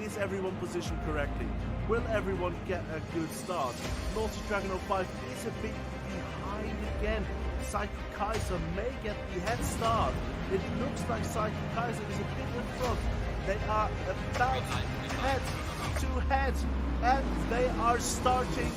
Is everyone positioned correctly? Will everyone get a good start? Naughty Dragon 05 is a bit behind again. Psycho Kaiser may get the head start. It looks like Psycho Kaiser is a bit in front. They are about head to head, and they are starting.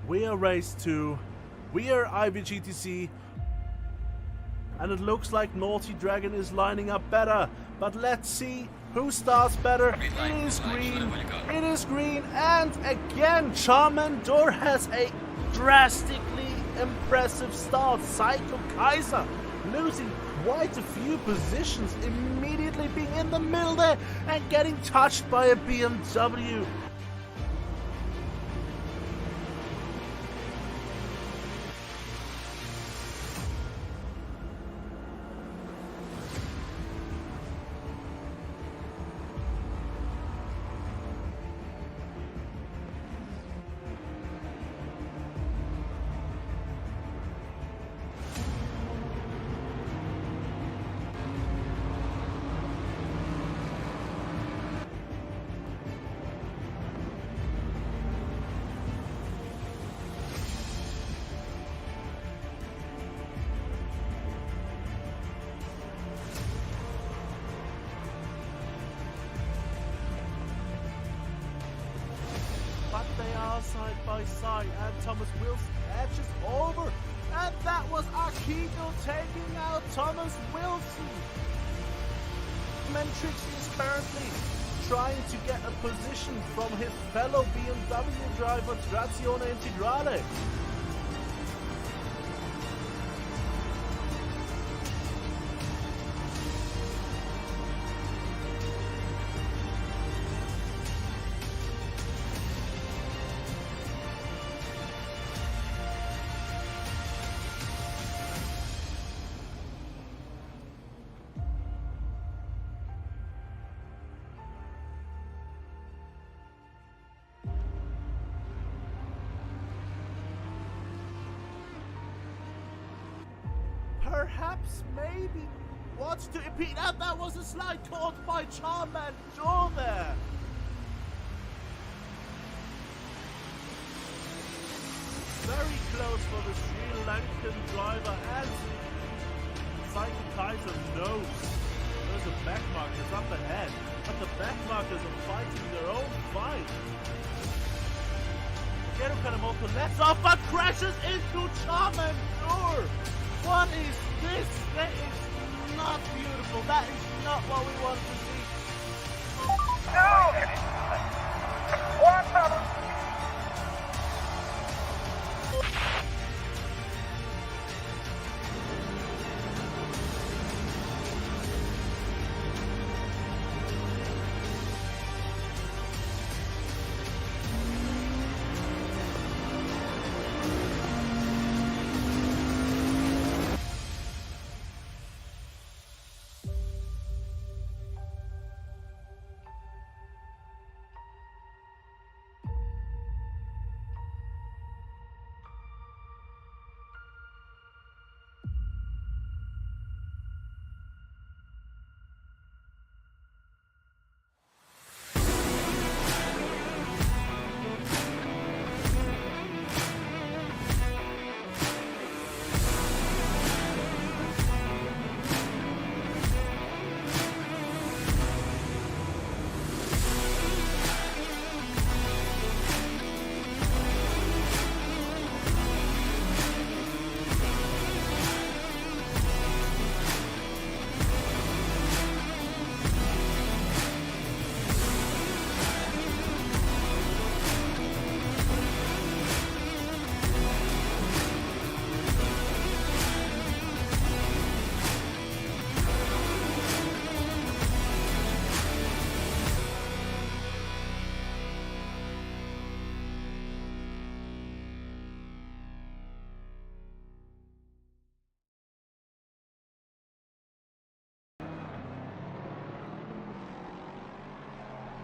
We are race 2, we are IBGTC, and it looks like Naughty Dragon is lining up better. But let's see who starts better. It is green, and again Charmander has a drastically impressive start. Psycho Kaiser losing quite a few positions, immediately being in the middle there and getting touched by a BMW. They are side by side, and Thomas Wilson edges over, and that was Akito taking out Thomas Wilson. Mentrix is currently trying to get a position from his fellow BMW driver Trazione Integrale. perhaps maybe wants to impede. And that was a slide caught by Charman Jaw there. Very close for the Sri Lankan driver, and Kaiser knows there's a back markers up ahead, but the back markers are fighting their own fight. Gero Kanemoto lets off but crashes into Charman Jaw. What is this? That is not beautiful. That is not what we want to see. No! One problem.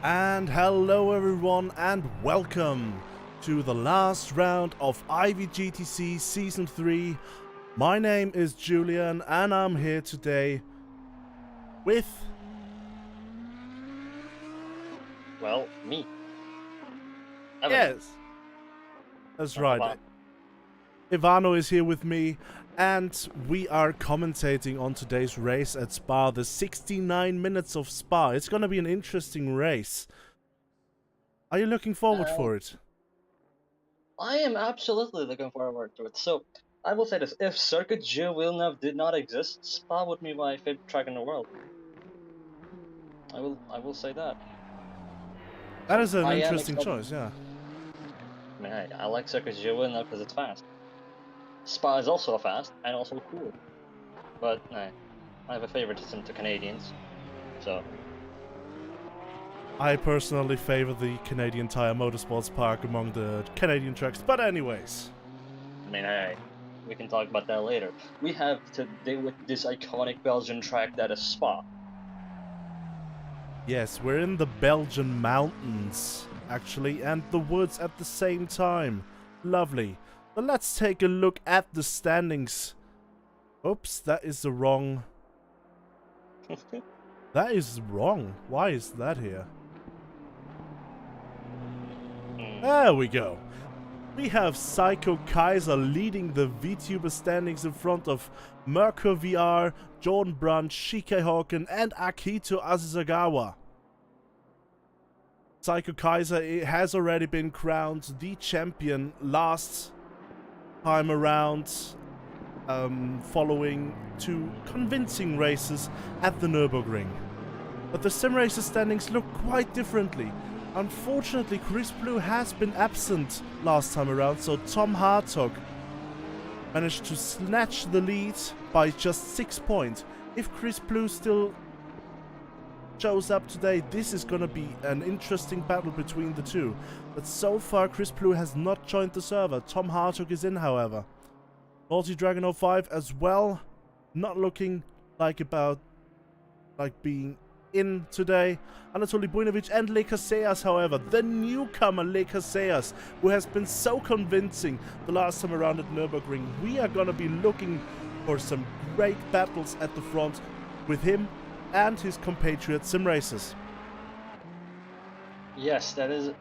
And hello everyone, and welcome to the last round of IVGTC Season 3. My name is Julian, and I'm here today with... Well, me. Evan. Yes, that's right. Ivano is here with me, and we are commentating on today's race at Spa, the 69 minutes of Spa. It's going to be an interesting race. Are you looking forward for it? I am absolutely looking forward to it. So, I will say this. If Circuit Gilles Villeneuve did not exist, Spa would be my favorite track in the world. I will say that. That is an interesting choice, yeah. I mean, I like Circuit Gilles Villeneuve because it's fast. Spa is also fast and also cool. But, I have a favoritism to Canadians, so... I personally favor the Canadian Tire Motorsports Park among the Canadian tracks, but anyways. I mean, we can talk about that later. We have to deal with this iconic Belgian track that is Spa. Yes, we're in the Belgian mountains, actually, and the woods at the same time. Lovely. But let's take a look at the standings. Oops, that is the wrong... That is wrong. Why is that here? There we go. We have Psycho Kaiser leading the VTuber standings in front of Merkur VR, Jordan Brunt, Shike Hawken, and Akito Azizagawa. Psycho Kaiser has already been crowned the champion last time around, following 2 convincing races at the Nürburgring. But the sim racer standings look quite differently. Unfortunately, Chris Blue has been absent last time around, so Tom Hartog managed to snatch the lead by just 6 points. If Chris Blue still shows up today, this is gonna be an interesting battle between the two. But so far, Chris Blue has not joined the server. Tom Hartog is in, however. Naughty Dragon 05 as well, not looking like being in today. Anatoly Bujnovic and Le Casillas, however, the newcomer Le Casillas, who has been so convincing the last time around at Nürburgring. We are gonna be looking for some great battles at the front with him and his compatriot sim racers. Yes, that is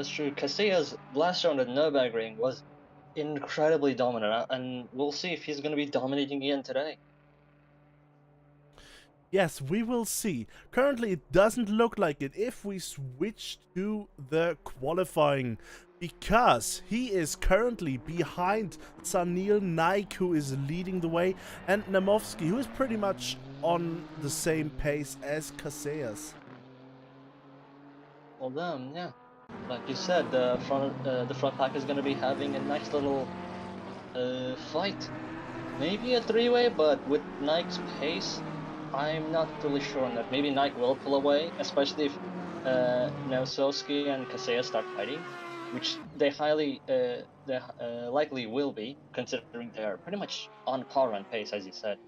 true. Casillas' last round at Nürburgring was incredibly dominant, and we'll see if he's going to be dominating again today. Yes, we will see. Currently, it doesn't look like it if we switch to the qualifying, because he is currently behind Sanil Naik, who is leading the way, and Namovsky, who is pretty much on the same pace as Casillas. Well, damn, yeah. Like you said, the front pack is going to be having a nice little fight. Maybe a three-way, but with Nike's pace, I'm not really sure on that. Maybe Nike will pull away, especially if Nosowski and Casillas start fighting, which they likely will be, considering they are pretty much on par on pace, as you said.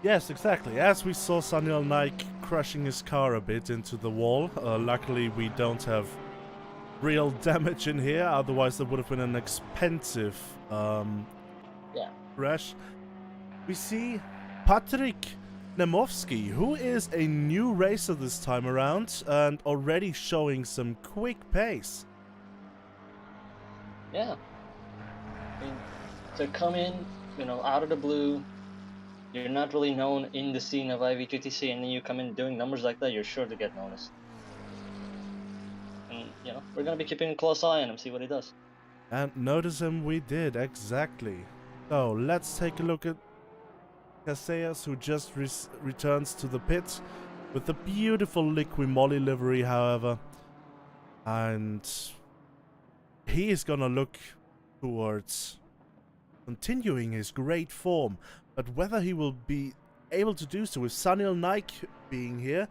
Yes, exactly. As we saw Sanil Naik crushing his car a bit into the wall. Luckily, we don't have real damage in here, otherwise there would have been an expensive crash. We see Patrick Nemovsky, who is a new racer this time around and already showing some quick pace. Yeah. I mean, to come in, out of the blue, you're not really known in the scene of IVGTC, and then you come in doing numbers like that, you're sure to get noticed. And, we're going to be keeping a close eye on him, see what he does. And notice him we did, exactly. So, let's take a look at Casillas, who just returns to the pit with the beautiful Liqui Moly livery, however. And he is gonna look towards continuing his great form. But whether he will be able to do so with Sanil Naik being here,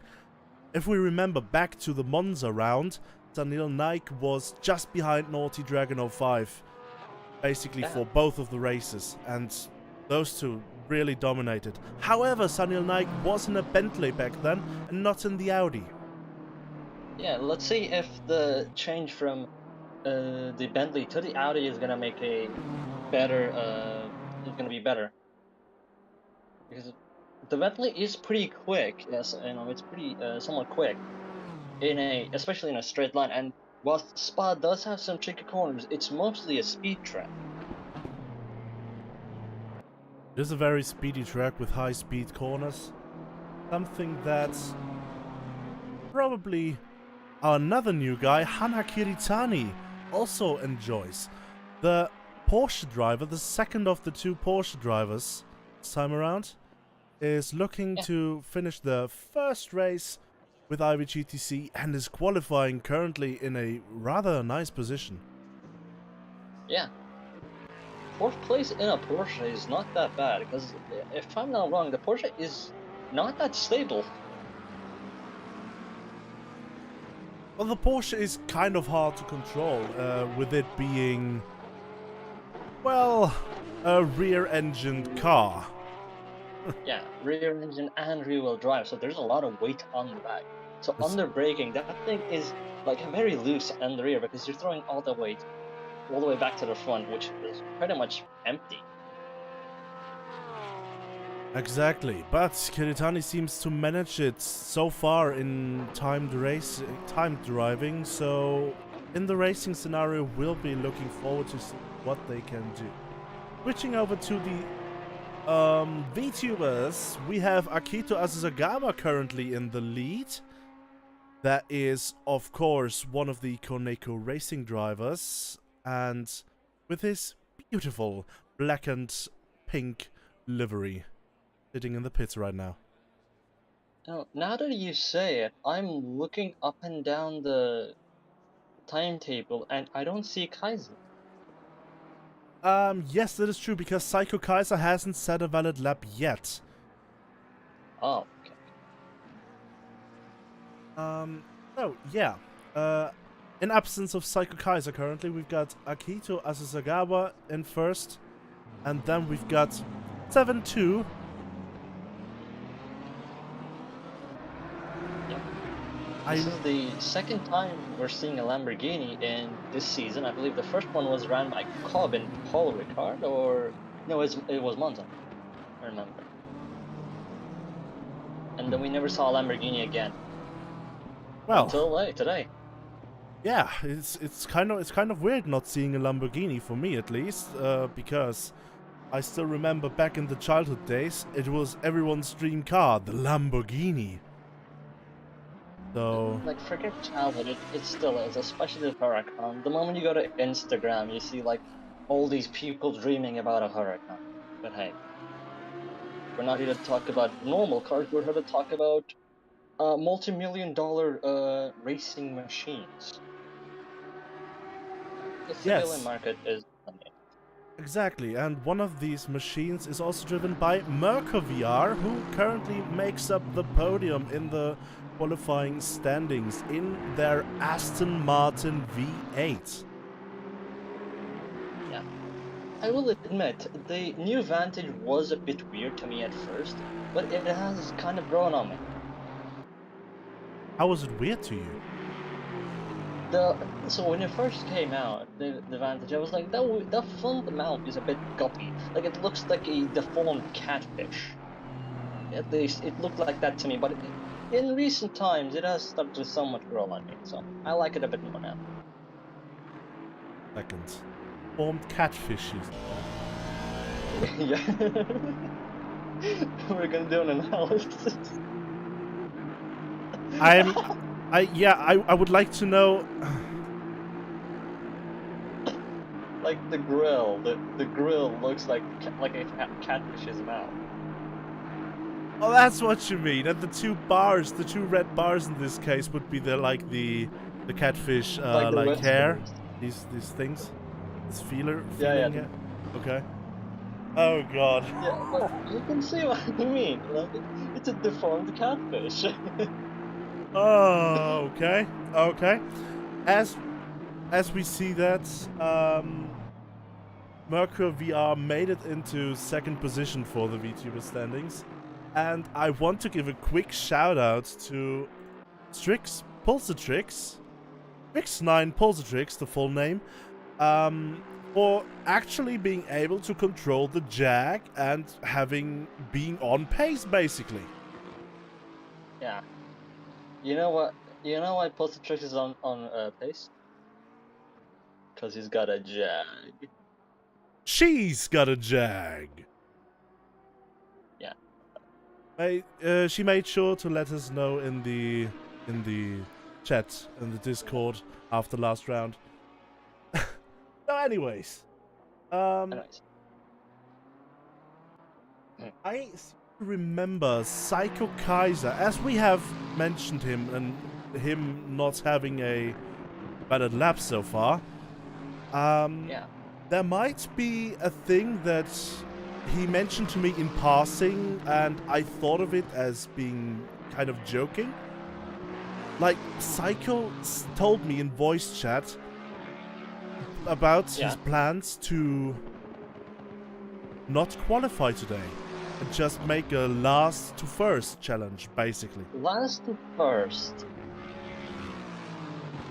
if we remember back to the Monza round, Sanil Naik was just behind Naughty Dragon 05, basically for both of the races, and those two really dominated. However, Sanil Naik was in a Bentley back then, and not in the Audi. Yeah, let's see if the change from the Bentley to the Audi is gonna make a better, is gonna be better. Because the Bentley is pretty quick, yes, it's pretty somewhat quick especially in a straight line. And whilst Spa does have some tricky corners, it's mostly a speed track. It is a very speedy track with high speed corners. Something that probably another new guy, Hanna Kiritani, also enjoys. The Porsche driver, the second of the two Porsche drivers this time around, is looking to finish the first race with IVGTC and is qualifying currently in a rather nice position. Yeah. Fourth place in a Porsche is not that bad, because if I'm not wrong, the Porsche is not that stable. Well, the Porsche is kind of hard to control, with it being, well, a rear-engined car. Yeah, rear engine and rear-wheel drive, so there's a lot of weight on the back. So under braking, that thing is like very loose on the rear, because you're throwing all the weight all the way back to the front, which is pretty much empty. Exactly, but Kiritani seems to manage it so far in timed driving, so in the racing scenario we'll be looking forward to see what they can do. Switching over to the VTubers, we have Akito Asasagawa currently in the lead. That is, of course, one of the Koneko racing drivers, and with his beautiful black and pink livery, sitting in the pits right now. Now that you say it, I'm looking up and down the timetable, and I don't see Kaiser. Yes, that is true, because Psycho Kaiser hasn't set a valid lap yet. Oh, okay. So, yeah. In absence of Psycho Kaiser currently, we've got Akito Asasagawa in first, and then we've got 7-2. This is the second time we're seeing a Lamborghini in this season. I believe the first one was ran by Cobb and Paul Ricard, or No, it was Monza. I remember. And then we never saw a Lamborghini again Well, until today. yeah, it's kind of weird not seeing a Lamborghini for me at least, because I still remember back in the childhood days, it was everyone's dream car, the Lamborghini. So Like, forget childhood, it still is, especially the Huracan. The moment you go to Instagram, you see like all these people dreaming about a Huracan. But hey, we're not here to talk about normal cars. We're here to talk about multi-million-dollar racing machines. The civilian yes, market is exactly. And one of these machines is also driven by VR, who currently makes up the podium in the qualifying standings in their Aston Martin V8. yeah. I will admit, the new Vantage was a bit weird to me at first, but it has kind of grown on me. How was it weird to you? So when it first came out, the Vantage, I was like, that front mount is a bit guppy. Like, it looks like a deformed catfish. At least it looked like that to me. But in recent times, it has started to somewhat grow on me. So I like it a bit more now. Second. Formed catfishes. Yeah. We're gonna do an analysis. I would like to know. Like the grill, the grill looks like a catfish's mouth. Oh, that's what you mean. And the two bars, the two red bars in this case, would be the catfish Like the like red hair. spoons. These things. This feeling Yeah. it. Okay. Oh god. Yeah, but you can see what I mean. Like, it's a deformed catfish. Oh, okay. Okay. As we see that, Mercury VR made it into second position for the VTuber standings. And I want to give a quick shout out to Strix Pulsatrix, Strix9 Pulsatrix, the full name, for actually being able to control the Jag and being on pace basically. Yeah. You know what? You know why Positrix is on pace? Because he's got a Jag. She's got a Jag. Yeah. She made sure to let us know in the chat, in the Discord after last round. No, anyways. Anyways. I remember Psycho Kaiser, as we have mentioned him, and him not having a better lap so far. Yeah. There might be a thing that he mentioned to me in passing, and I thought of it as being kind of joking. Like, Psycho told me in voice chat about his plans to not qualify today and just make a last to first challenge, basically. Last to first.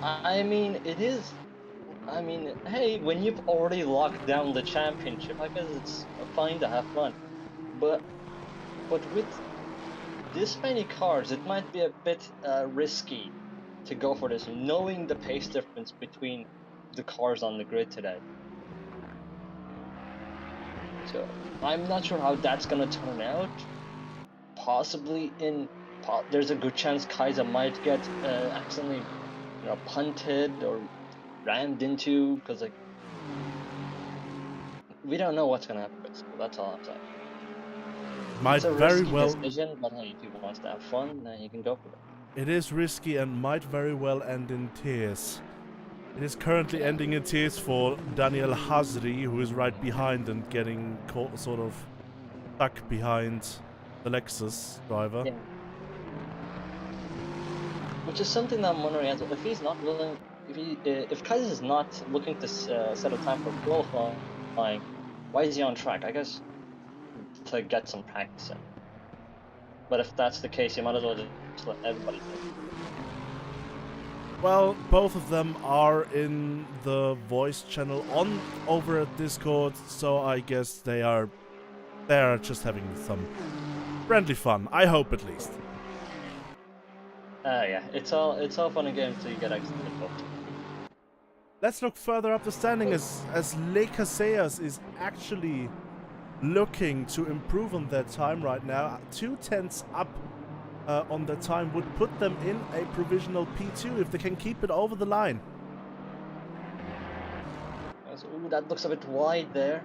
I mean, it is. I mean, hey, when you've already locked down the championship, I guess it's fine to have fun. But with this many cars, it might be a bit risky to go for this, knowing the pace difference between the cars on the grid today. So I'm not sure how that's gonna turn out. Possibly there's a good chance Kaiser might get accidentally, punted or rammed into, because like we don't know what's gonna happen. Basically, that's all I'm saying. Might it's a very risky well. decision, but hey, if he wants to have fun, then he can go for it. It is risky and might very well end in tears. It is currently ending in tears for Daniel Hazri, who is right behind and getting caught, sort of stuck behind the Lexus driver. Yeah. Which is something that I'm wondering, if he's not willing, if Kaiser is not looking to set a time for qualifying, why is he on track? I guess to get some practice in. But if that's the case, you might as well just let everybody do it. Well, both of them are in the voice channel over at Discord, so I guess they're just having some friendly fun. I hope at least. Yeah, it's all fun and games until you get accidentally booked. Let's look further up the standing as Le Casillas is actually looking to improve on their time right now. 2/10 up on their time would put them in a provisional P2 if they can keep it over the line. Ooh, that looks a bit wide there.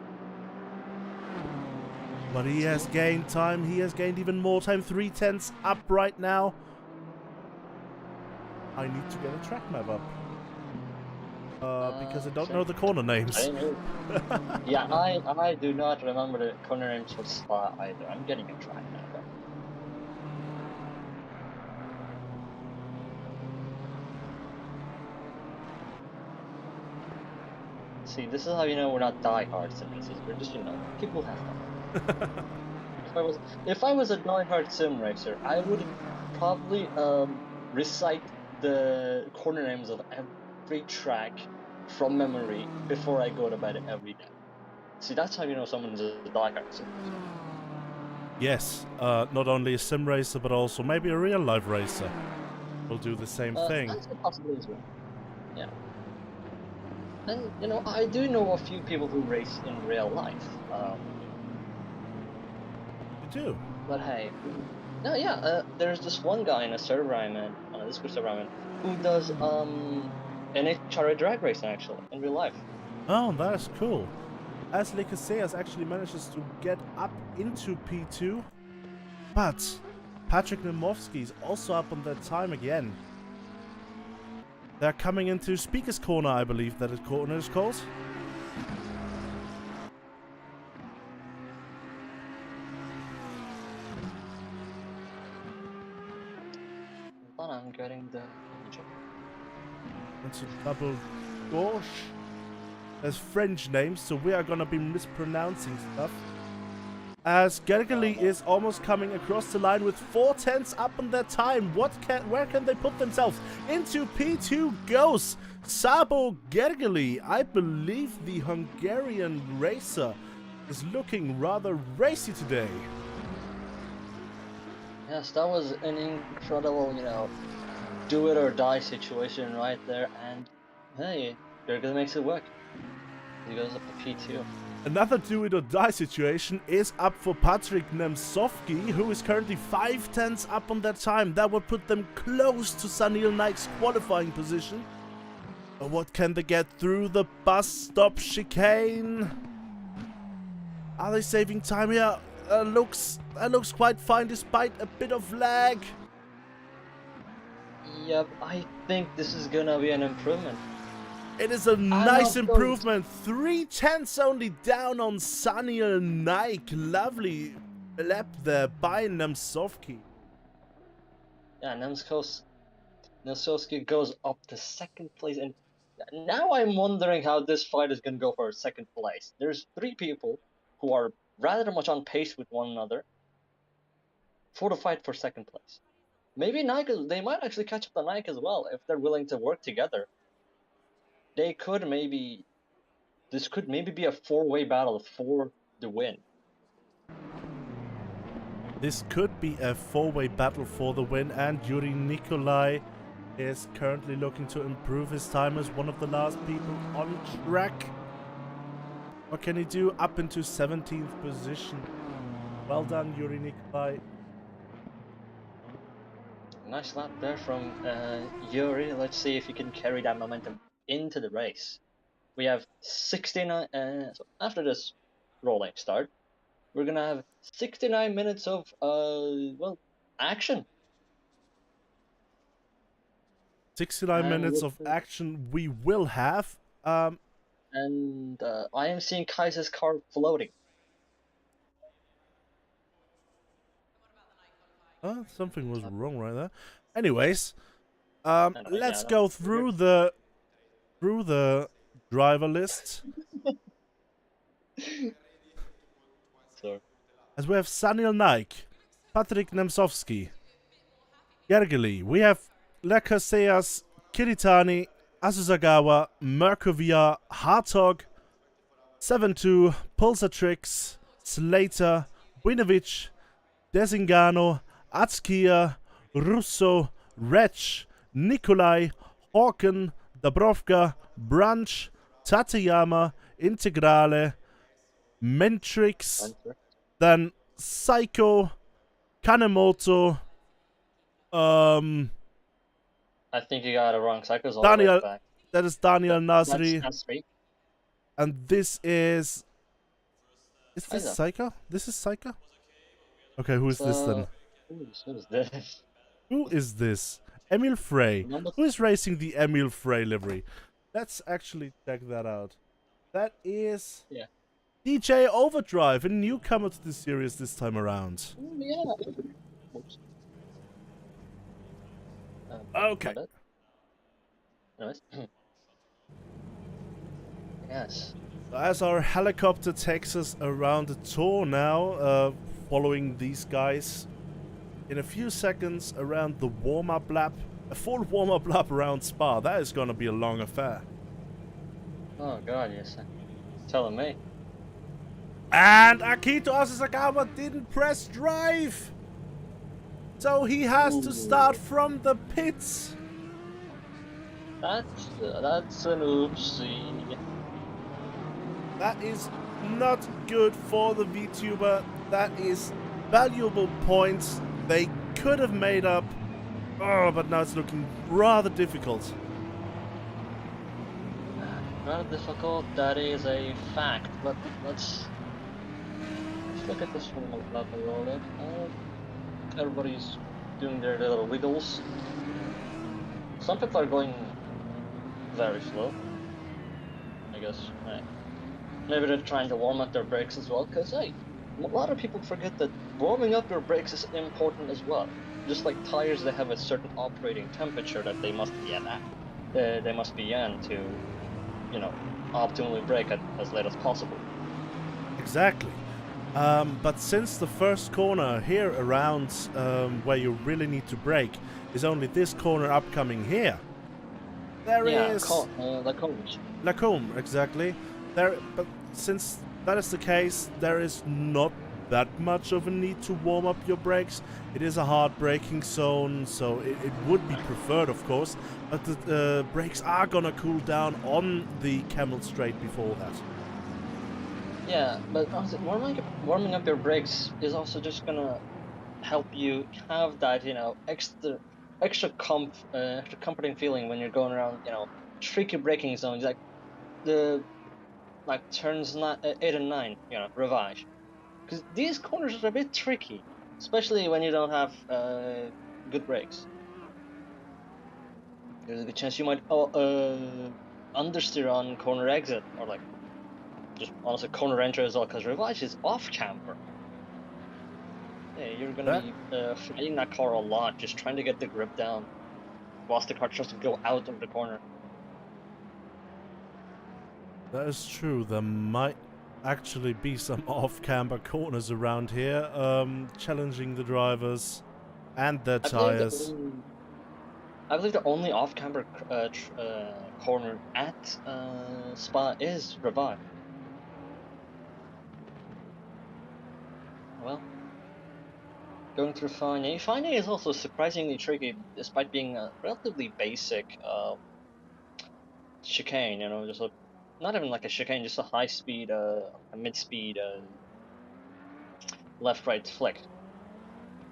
But he has gained time. He has gained even more time. 3/10 up right now. I need to get a track map up. Because I don't know the corner names. Yeah, I do not remember the corner names for Spa either. I'm getting a track map up. See, this is how you know we're not die-hard sim racers. We're just, you know, people have fun. If I was a die-hard sim racer, I would probably recite the corner names of every track from memory before I go to bed every day. See, that's how you know someone's a die-hard sim racer. Yes, not only a sim racer, but also maybe a real-life racer will do the same thing. That's a possibility as well. Yeah. And, you know, I do know a few people who race in real life. You do? But hey, no, yeah, there's this one guy in a server I'm in, on a Discord server I'm in, who does NHRA drag racing actually in real life. Oh, that is cool. As Le Casillas actually manages to get up into P2, but Patrick Nemovsky is also up on that time again. They're coming into Speaker's Corner, I believe that corner is called. But I'm getting the It's a double gauche. There's French names, so we are gonna be mispronouncing stuff. As Gergely is almost coming across the line with 4/10 up on their time. Where can they put themselves? Into P2 goes Sabo Gergely. I believe the Hungarian racer is looking rather racy today. Yes, that was an incredible, you know, do it or die situation right there, and hey, Gergely makes it work. He goes up to P2. Another do-it-or-die situation is up for Patrick Nemtsovsky, who is currently 5/10 up on that time. That would put them close to Sanil Naik's qualifying position. But what can they get through the bus stop chicane? Are they saving time here? Looks quite fine despite a bit of lag. Yep, I think this is gonna be an improvement. It is a nice improvement. 3/10 only down on Sanil Naik. Lovely lap there by Nemtsovsky. Yeah, Nemtsovsky goes up to second place, and now I'm wondering how this fight is gonna go for second place. There's three people who are rather much on pace with one another for the fight for second place. Maybe Nike, they might actually catch up to Nike as well if they're willing to work together. They could maybe, this could maybe be a four-way battle for the win. This could be a four-way battle for the win, and Yuri Nikolai is currently looking to improve his time as one of the last people on track. What can he do? Up into 17th position. Well done, Yuri Nikolai. Nice lap there from Yuri. Let's see if he can carry that momentum into the race. We have 69, so after this rolling start, we're gonna have 69 minutes of, well, action. 69 minutes of action we will have. And I am seeing Kaiser's car floating. Something was wrong right there. Anyways, let's yeah, go through the driver list. So, As we have Sanil Naik, Patrick Nemtsovsky, Gergely. We have Le Casillas, Kiritani, Asuzagawa, Merkovia, Hartog, 7-2, Pulsatrix, Slater, Winovich, Desingano, Atskia, Russo, Wretch, Nikolai, Hawken, Dabrovka, Branch, Tateyama, Integrale, Mentrix, then Psycho, Kanemoto, I think you got it wrong. Psycho's all the way Daniel, back. that is Daniel Nasri, That's Nasri. and this is this Kinda. Psycho? This is Psycho? Okay, who is this then? Who's this? Who is this? Emil Frey. Number Who is racing the Emil Frey livery? Let's actually check that out. That is Yeah. DJ Overdrive, a newcomer to the series this time around. Yeah. Oops. Okay. Nice. Yes. As our helicopter takes us around the tour now, following these guys, in a few seconds around the warm-up lap, a full warm-up lap around Spa. That is gonna be a long affair. Oh god, yes. Telling me. And Akito Asasagawa didn't press drive, so he has to start from the pits. That's an oopsie. That is not good for the VTuber. That is valuable points they could have made up. Oh, but now it's looking rather difficult. Rather difficult, that is a fact, but let's look at this one up a little bit. Everybody's doing their little wiggles. Some people are going very slow, I guess. Right. Maybe they're trying to warm up their brakes as well, because hey, a lot of people forget that warming up your brakes is important as well. Just like tires, they have a certain operating temperature that they must be at. They must be in to, you know, optimally brake at as late as possible. Exactly. But since the first corner here around where you really need to brake is only this corner upcoming here, there is Lacombe, exactly. But since that is the case, there is not that much of a need to warm up your brakes. It is a hard braking zone, so it would be preferred, of course, but the brakes are gonna cool down on the Camel Straight before that. Yeah, but warming up your brakes is also just gonna help you have that, you know, extra comforting feeling when you're going around, you know, tricky braking zones like turns 8 and 9, you know, Ravage. Because these corners are a bit tricky, especially when you don't have good brakes. There's a good chance you might understeer on corner exit, or like just honestly corner entry as well, because Ravage is off camber. Yeah, you're gonna be fighting that car a lot, just trying to get the grip down, whilst the car tries to go out of the corner. That is true. There might actually be some off-camber corners around here, challenging the drivers and their tires. I believe the only off-camber corner at Spa is Ravage. Well, going through Fine A. Fine A is also surprisingly tricky, despite being a relatively basic chicane. You know, just not even like a chicane, just a high-speed, a mid-speed, left-right flick.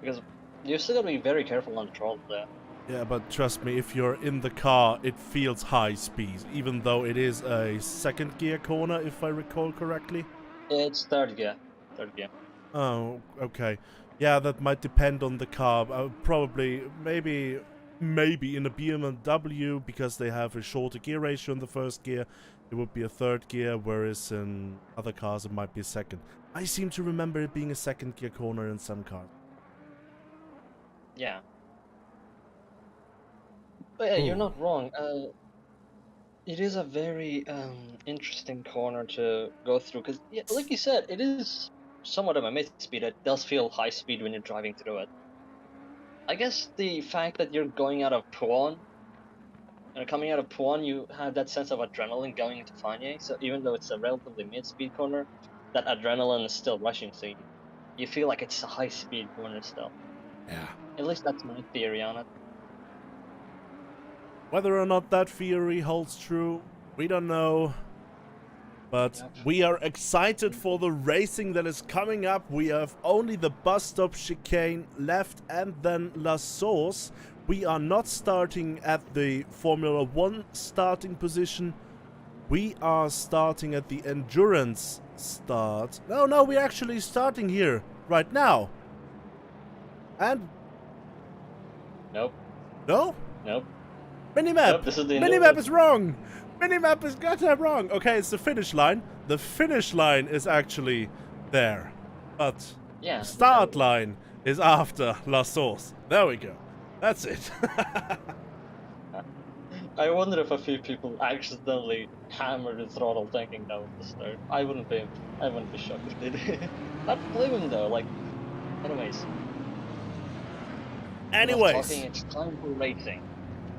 Because you're still gotta be very careful on the throttle there. Yeah, but trust me, if you're in the car, it feels high speed, even though it is a second gear corner, if I recall correctly. It's third gear. Third gear. Oh, okay. Yeah, that might depend on the car. Probably, maybe in a BMW, because they have a shorter gear ratio in the first gear, it would be a third gear, whereas in other cars it might be a second. I seem to remember it being a second gear corner in some cars. Yeah. But yeah, you're not wrong. It is a very interesting corner to go through, because yeah, like you said, it is somewhat of a mid-speed. It does feel high speed when you're driving through it. I guess the fact that you're going out of Puan Coming out of P1, you have that sense of adrenaline going into Fanye. So even though it's a relatively mid-speed corner, that adrenaline is still rushing. So you feel like it's a high-speed corner still. Yeah. At least that's my theory on it. Whether or not that theory holds true, we don't know. But we are excited for the racing that is coming up. We have only the bus stop chicane left and then La Source. We are not starting at the Formula 1 starting position. We are starting at the endurance start. No, we're actually starting here right now. And... Nope. No? Nope. Minimap! Nope, this is the Minimap is wrong! Minimap is goddamn wrong! Okay, it's the finish line. The finish line is actually there. But yeah, the start line is after La Source. There we go. That's it. I wonder if a few people accidentally hammered the throttle thinking that was the start. I wouldn't be shocked if they did. Not blame him though, like... Anyways. Talking, it's time for racing.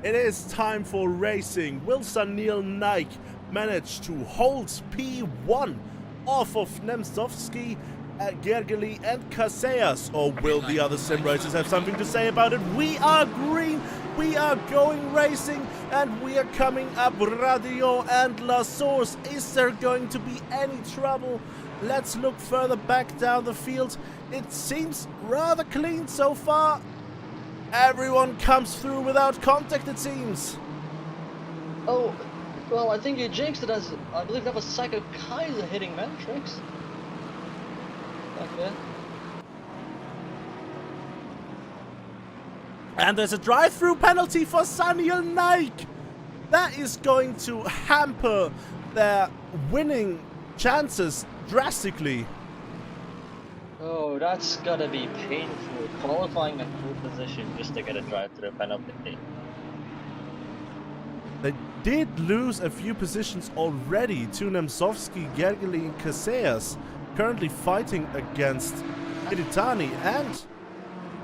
It is time for racing. Will Neil Nike manage to hold P1 off of Nemtsovsky, Gergely and Casillas? Or will the other sim racers have something to say about it? We are green, we are going racing, and we are coming up Radio and La Source. Is there going to be any trouble? Let's look further back down the field. It seems rather clean so far. Everyone comes through without contact, it seems. Oh, well, I think you jinxed it as... I believe that was Psycho Kaiser hitting Matrix. Okay. And there's a drive-through penalty for Saniel Nike. That is going to hamper their winning chances drastically. Oh, that's gotta be painful. Qualifying a pole position just to get a drive-through penalty. They did lose a few positions already to Nemtsovsky, Gergely and Casillas, currently fighting against Iritani and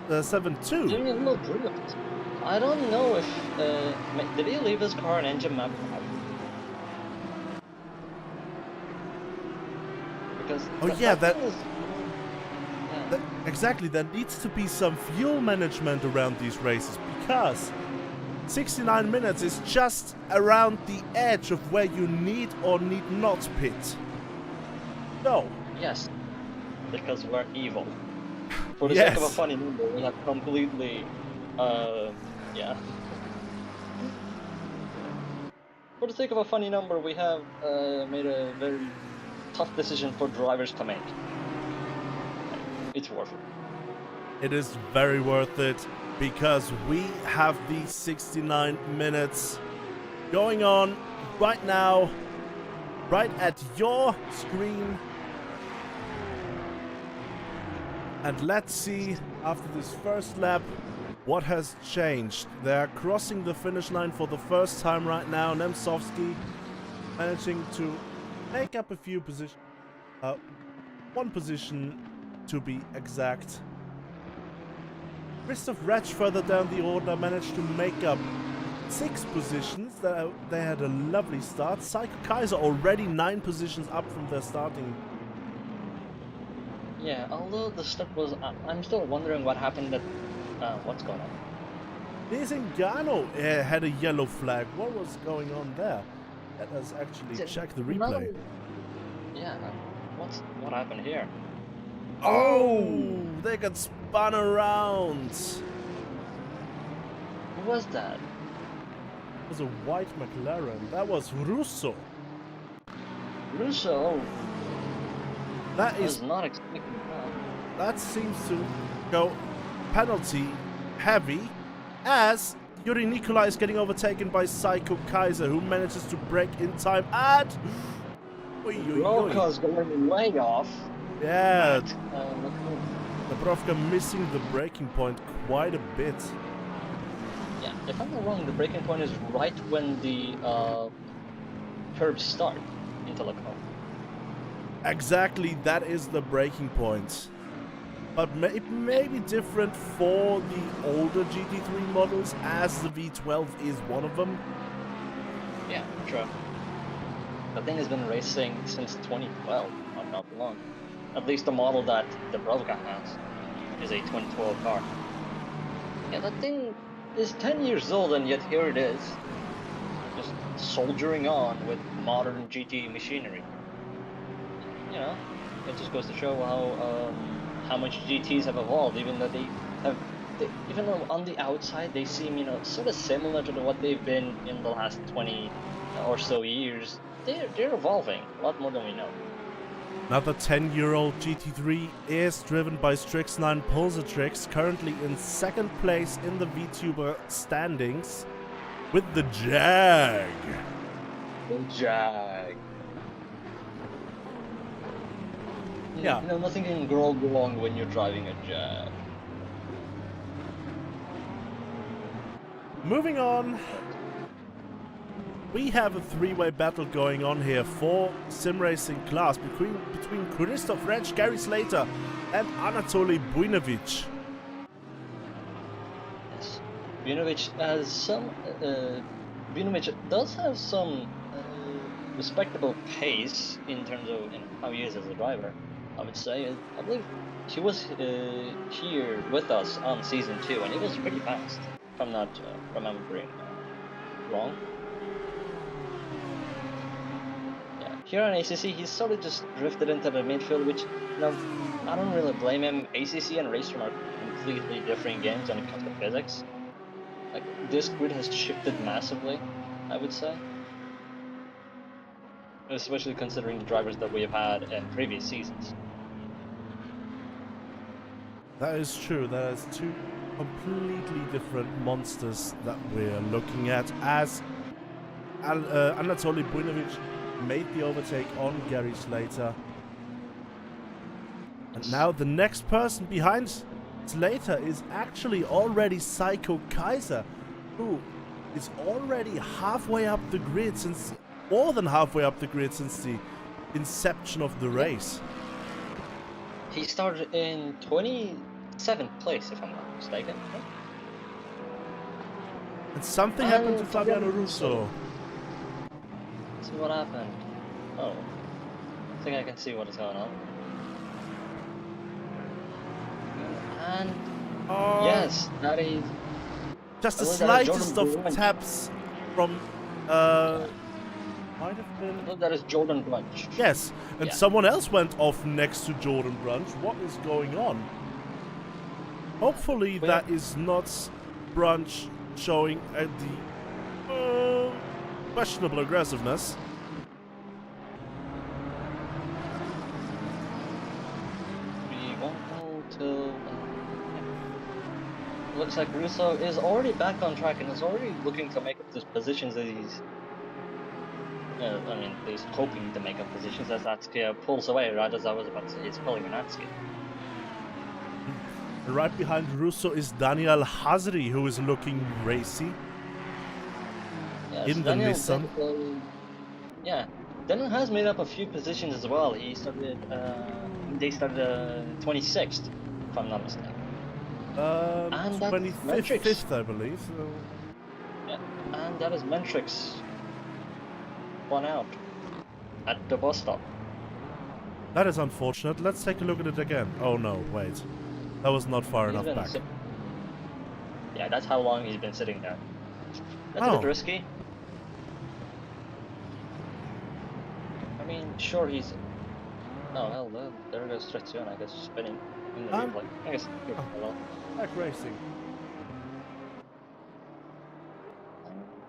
7-2. Doing a little drift. I don't know if... did he leave his car and engine map? Because... Oh yeah, that exactly, there needs to be some fuel management around these races, because 69 minutes is just around the edge of where you need or need not pit. No. Yes, because we're evil. For the Yes. sake of a funny number, we have completely, yeah. For the sake of a funny number, we have made a very tough decision for drivers to make. It's worth it. It is very worth it, because we have these 69 minutes going on right now, right at your screen. And let's see, after this first lap, what has changed. They're crossing the finish line for the first time right now. Nemtsovsky managing to make up a few positions. One position to be exact. Christoph Retsch further down the order managed to make up 6 positions. They had a lovely start. Psycho Kaiser already 9 positions up from their starting. Yeah, although the start was... I'm still wondering what happened at... what's going on? Desengano had a yellow flag. What was going on there? Let us actually check the replay. Yeah, what happened here? Oh, they got spun around. Who was that? It was a white McLaren. That was Russo. Russo? That I is was not expecting that. That seems to go penalty heavy, as Yuri Nikolai is getting overtaken by Psycho Kaiser, who manages to break in time and... Roka's going way off. Yeah, Dubrovka missing the breaking point quite a bit. Yeah, if I'm not wrong, the breaking point is right when the curbs start into the car. Exactly, that is the breaking point. But it may be different for the older GT3 models, as the V12 is one of them. Yeah, true. The thing has been racing since 2012, not long. At least the model that the Brovka has is a 2012 car. Yeah, that thing is 10 years old, and yet here it is, just soldiering on with modern GT machinery. You know, it just goes to show how much GTs have evolved, even though even though on the outside they seem, sort of similar to what they've been in the last 20 or so years. They're evolving a lot more than we know. Another 10-year-old GT3 is driven by Strix9 Pulsatrix, currently in second place in the VTuber standings with the Jag. The Jag. Yeah. Nothing can go wrong when you're driving a Jag. Moving on, we have a three-way battle going on here for sim racing class between Christoph Retsch, Gary Slater, and Anatoly Buinovic. Yes, Buinovic has some. Buinovic does have some respectable pace in terms of how he is as a driver. I would say. I believe he was here with us on season 2, and he was pretty fast. If I'm not remembering wrong. Yeah, here on ACC, he's sort of just drifted into the midfield, which I don't really blame him. ACC and Raceroom are completely different games when it comes to physics. Like, this grid has shifted massively, I would say. Especially considering the drivers that we have had in previous seasons. That is true. That is two completely different monsters that we're looking at, as Anatoly Buinovic made the overtake on Gary Slater. And now the next person behind Slater is actually already Psycho Kaiser, who is already halfway up the grid more than halfway up the grid since the inception of the race. He started in 27th place, if I'm not mistaken. And something happened to Fabiano Russo. Let's see what happened. Oh, I think I can see what is going on. And yes, that is just the slightest of taps from might have been. That is Jordan Brunch. Yes, and someone else went off next to Jordan Brunch. What is going on? Hopefully that is not Brunch showing the questionable aggressiveness. We won't know till. Looks like Russo is already back on track and is already looking to make up those positions that he's. He's hoping to make up positions as Natsuki pulls away, right as I was about to say, he's pulling Natsuki. Right behind Russo is Daniel Hazri, who is looking racy. Yes, in the Nissan. Daniel has made up a few positions as well. He started, they started 26th, if I'm not mistaken. And 25th, I believe. So. Yeah, and that is Mentrix. One out at the bus stop. That is unfortunate. Let's take a look at it again. Oh no, wait. That was not far enough back. Yeah, that's how long he's been sitting there. That's a bit risky. I mean, sure he's... Oh, hell, there goes Trazione, I guess, spinning in the replay. I guess... Like racing.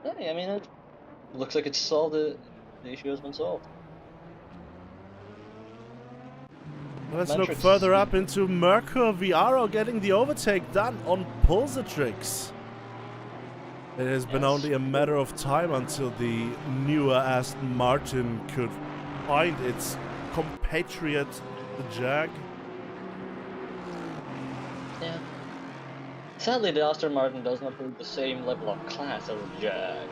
Yeah, I mean, it looks like it's solved. The issue has been solved. Let's look further up into Merkur Viaro getting the overtake done on Pulsatrix. It has been only a matter of time until the newer Aston Martin could find its compatriot, the Jag. Yeah. Sadly, the Aston Martin does not hold the same level of class as a Jag.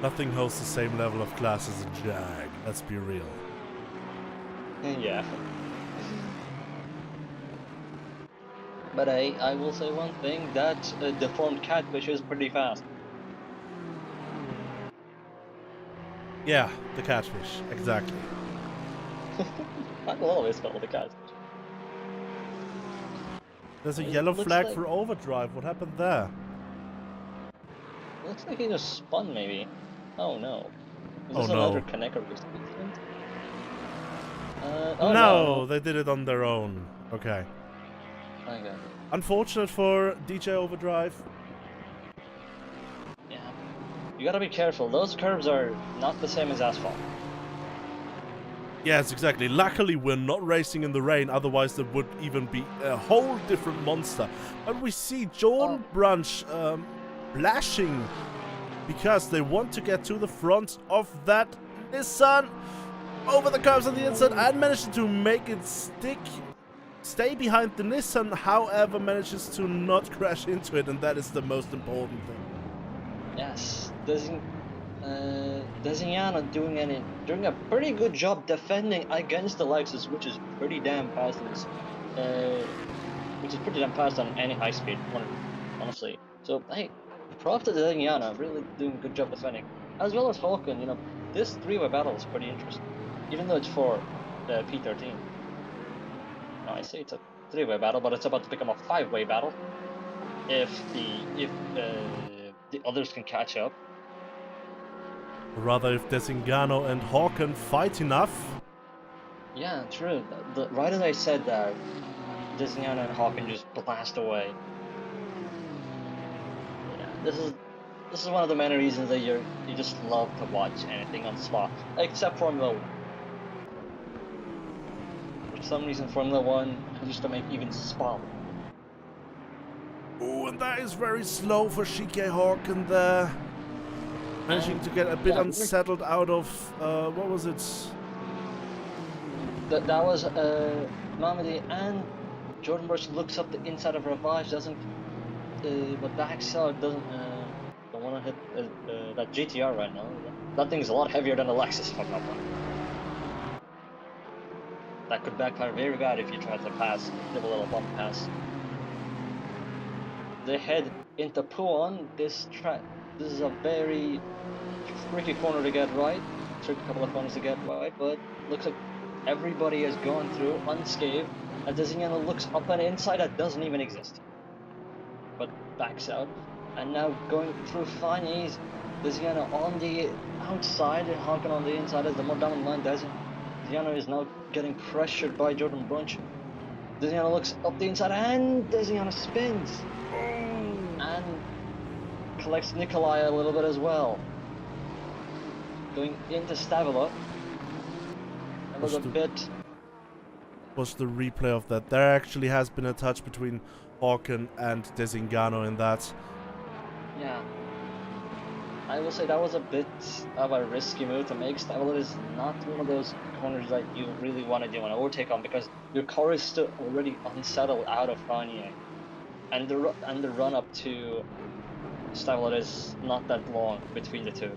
Nothing holds the same level of class as a Jag, let's be real. Yeah. But I will say one thing, that deformed catfish is pretty fast. Yeah, the catfish, exactly. I will always call the catfish. There's a It yellow looks flag like, for overdrive. What happened there? looks like he just spun maybe. Oh no. Is Oh this another no. connector replacement? Oh No, no. they did it on their own. Okay. Okay. Unfortunate for DJ Overdrive. Yeah. You gotta be careful. Those curves are not the same as asphalt. Yes, exactly. Luckily, we're not racing in the rain, otherwise there would even be a whole different monster. But we see Jordan Brunch flashing because they want to get to the front of that Nissan over the curves on the inside and manages to make it stay behind the Nissan, however manages to not crash into it, and that is the most important thing. Yes. Designano doing a pretty good job defending against the Lexus, which is pretty damn fast in this, which is pretty damn fast on any high speed, honestly. So hey, props to Designano, really doing a good job defending, as well as Falcon. You know, this three-way battle is pretty interesting, even though it's for the P13. No, I say it's a three-way battle, but it's about to become a five-way battle if the others can catch up. Rather, if Desingano and Hawken fight enough. Yeah, true. Right as I said that, Designano and Hawk can just blast away. Yeah, this is one of the many reasons that you just love to watch anything on Spa, except Formula 1. For some reason, Formula 1 used to make even Spa. Oh, and that is very slow for Shike Hawken there. Managing to get a bit unsettled out of, what was it? That was Mamadi, and Jordan Bush looks up the inside of Ravage, doesn't, but backs out, don't want to hit that GTR right now. That thing's a lot heavier than the Lexus, if I'm not wrong. That could backfire very bad if you try to pass, give a little bump pass. They head into Puan. This is a very tricky corner to get right. Tricky couple of corners to get right, but looks like everybody has gone through unscathed. And Designano looks up and inside that doesn't even exist, but backs out. And now going through Fani's, Designano on the outside, Hawken on the inside as the more dominant line. Designano is now getting pressured by Jordan Brunch. Designano looks up the inside and Designano spins. And collects Nikolai a little bit as well. Going into Stavila. A little bit. Was the replay of that? There actually has been a touch between Hawken and Desingano in that. Yeah. I will say that was a bit of a risky move to make. Stavila is not one of those corners that you really want to do an overtake on because your car is still already unsettled out of Fanier. And the run up to Stavila is not that long between the two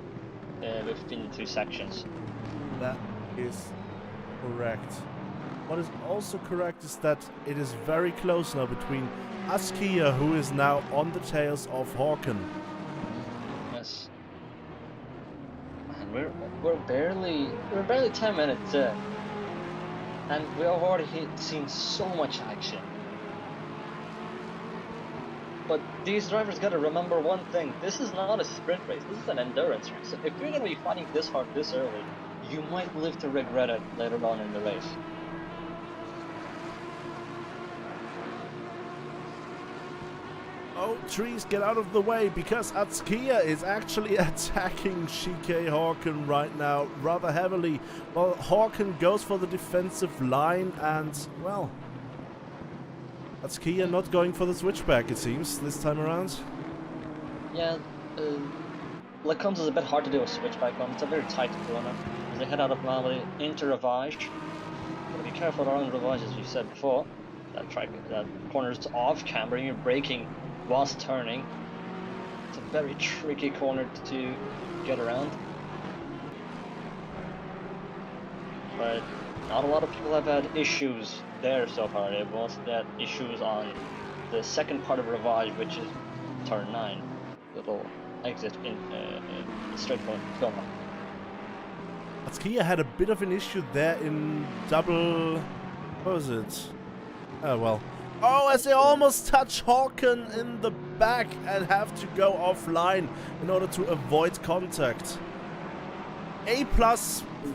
sections. That is correct. What is also correct is that it is very close now between Askia, who is now on the tails of Hawken. Yes. Man, we're barely 10 minutes in, and we have already seen so much action. But these drivers gotta remember one thing: this is not a sprint race. This is an endurance race. So if you're gonna be fighting this hard this early, you might live to regret it later on in the race. Oh, trees, get out of the way, because Atskia is actually attacking Shike Hawken right now rather heavily. Well, Hawken goes for the defensive line and, well, Atskia not going for the switchback, it seems, this time around. Yeah, Lecomte is a bit hard to do a switchback on. It's a very tight corner. As they head out of Malmedy into Ravage. Gotta be careful around Ravage, as we said before. That corner's off camber, you're braking whilst turning. It's a very tricky corner to get around. But not a lot of people have had issues there so far. They've also had issues on the second part of Ravage, which is turn 9. Little exit in straight from Filma. Askia had a bit of an issue there in double... What was it? Oh, well. Oh, as they almost touch Hawken in the back and have to go offline in order to avoid contact. A+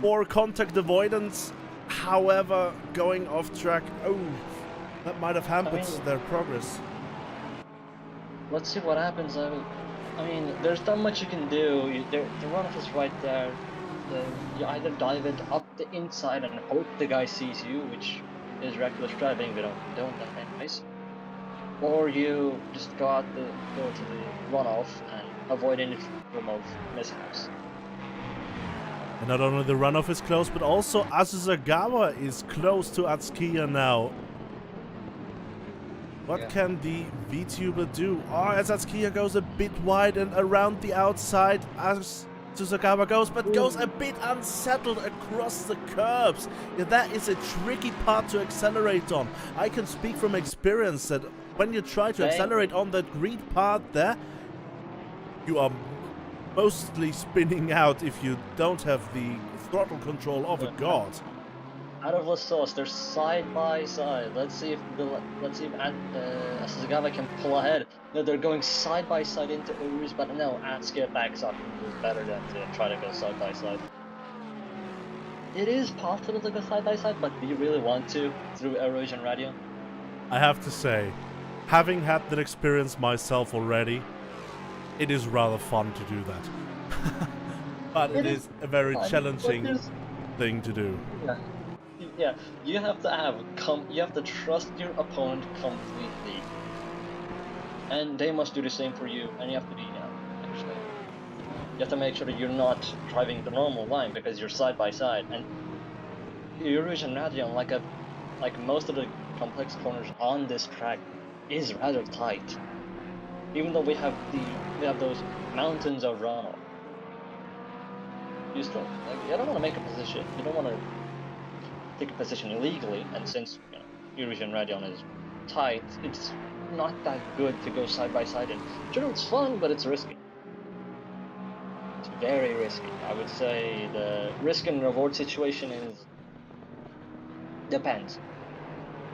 for contact avoidance, however, going off track, oh, that might have hampered their progress. Let's see what happens. I mean, there's not much you can do. The runoff is right there. You either dive it up the inside and hope the guy sees you, which is reckless driving, but don't that anyways. Or you just go to the runoff and avoid any form of mishaps. And not only the runoff is close, but also Assetto is close to Askia now. What can the VTuber do? Oh, as Askia goes a bit wide and around the outside, as Assetto goes, but goes a bit unsettled across the curbs. Yeah, that is a tricky part to accelerate on. I can speak from experience that when you try to accelerate on that green part there, you are mostly spinning out if you don't have the throttle control of a god. Out of the sauce, they're side by side. Let's see if Assetto can pull ahead. No, they're going side by side into Urus, but no, Askia backs up. It's better than to try to go side by side. It is possible to go side by side, but do you really want to through erosion radio? I have to say, having had that experience myself already, it is rather fun to do that. But it is a very challenging thing to do. Yeah, you have to trust your opponent completely, and they must do the same for you. And you have to be, you have to make sure that you're not driving the normal line because you're side by side. And Erosion Radion, like most of the complex corners on this track, is rather tight. Even though we have those mountains of runoff, you still you don't want to make a position. You don't want to take a position illegally, and since Erosion Radion is tight, it's not that good to go side by side. And sure, it's fun, but it's risky. It's very risky. I would say the risk and reward situation depends.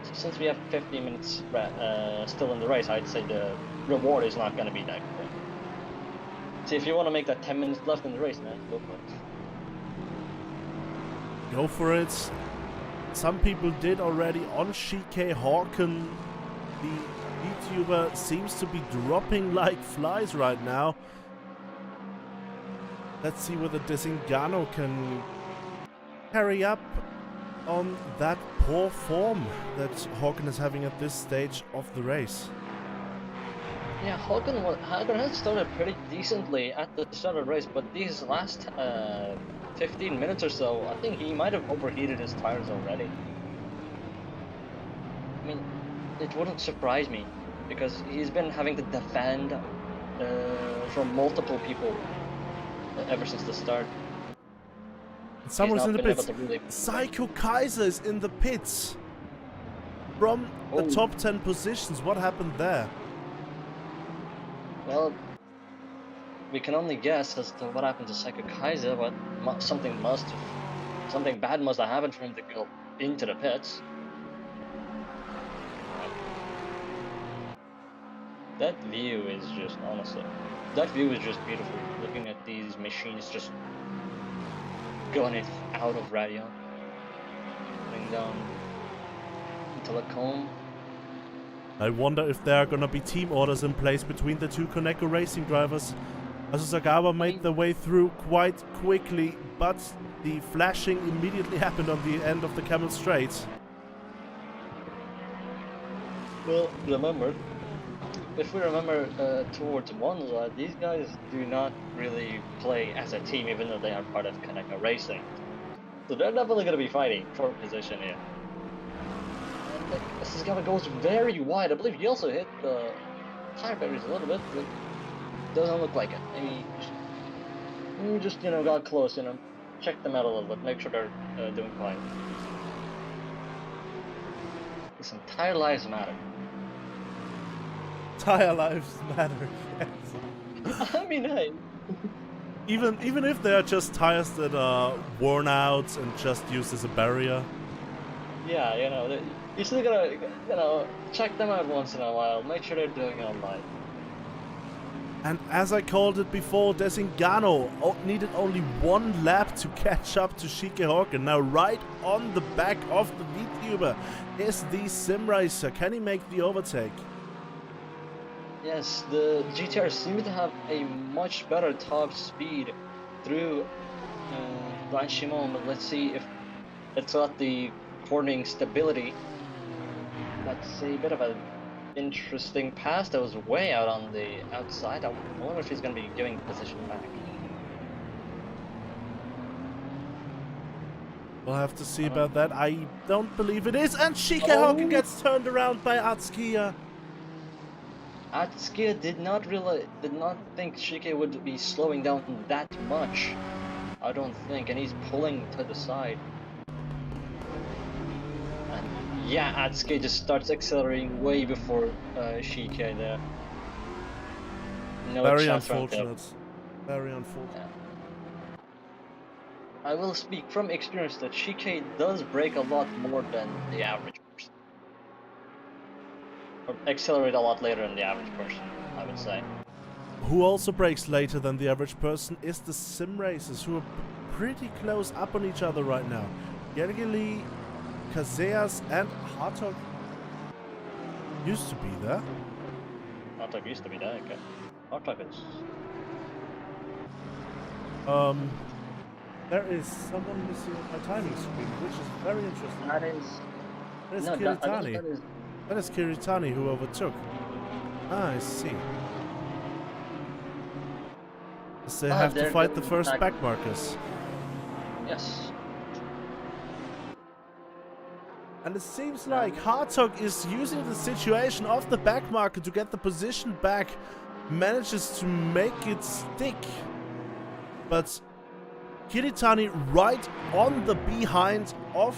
So since we have 15 minutes still in the race, I'd say the reward is not going to be that good. See, if you want to make that 10 minutes left in the race, man, go for it. Go for it. Some people did already on Shike Hawken. The VTuber seems to be dropping like flies right now. Let's see whether Desingano can carry up on that poor form that Hawken is having at this stage of the race. Yeah, Hawken has started pretty decently at the start of the race, but these last 15 minutes or so, I think he might have overheated his tires already. I mean, it wouldn't surprise me, because he's been having to defend from multiple people ever since the start. Someone's in the pits. Psycho Kaiser is in the pits. From the top 10 positions, what happened there? Well, we can only guess as to what happened to Psycho Kaiser, but something bad must have happened for him to go into the pits. That view is just, honestly, beautiful. Looking at these machines just going it out of radio, going down into the cone. I wonder if there are gonna be team orders in place between the two Koneko racing drivers. Assetto made their way through quite quickly, but the flashing immediately happened on the end of the Camel Straight. Well, if we remember towards Monza, these guys do not really play as a team, even though they are part of Koneko Racing. So they're definitely going to be fighting for position here. And Assetto goes very wide. I believe he also hit the tire barriers a little bit, but doesn't look like it. He just got close, check them out a little bit, make sure they're doing fine. Listen, tire lives matter. Tire lives matter, yes. I mean, hey. Even if they are just tires that are worn out and just used as a barrier. Yeah, you know, you still gotta, you know, check them out once in a while. Make sure they're doing it alright. And as I called it before, Desingano needed only one lap to catch up to Shikehawk. Now right on the back of the VTuber is the Sim Racer. Can he make the overtake? Yes, the GTR seems to have a much better top speed through Blanchimon, but let's see if it's got the cornering stability. That's a bit of an interesting pass that was way out on the outside. I wonder if he's going to be giving position back. We'll have to see about that. I don't believe it is. And Shikehawk gets turned around by Atsukiya. Atsukiya did not think Shike would be slowing down that much. I don't think, and he's pulling to the side. And yeah, Atsukiya just starts accelerating way before Shike there. No Very chance right unfortunate. Very unfortunate. there. I will speak from experience that Shike does brake a lot more than the average person. Or accelerate a lot later than the average person, I would say. Who also brakes later than the average person is the sim racers, who are pretty close up on each other right now. Gergely, Kaseas, and Hartog used to be there. Hartog used to be there, okay. Hartog is... There is someone missing on my timing screen, which is very interesting. That is... That is No, Kiritani. that is... That is Kiritani who overtook. Ah, I see. So they have to fight the first back markers. Yes. And it seems like Hartog is using the situation of the back marker to get the position back, manages to make it stick. But Kiritani right on the behind of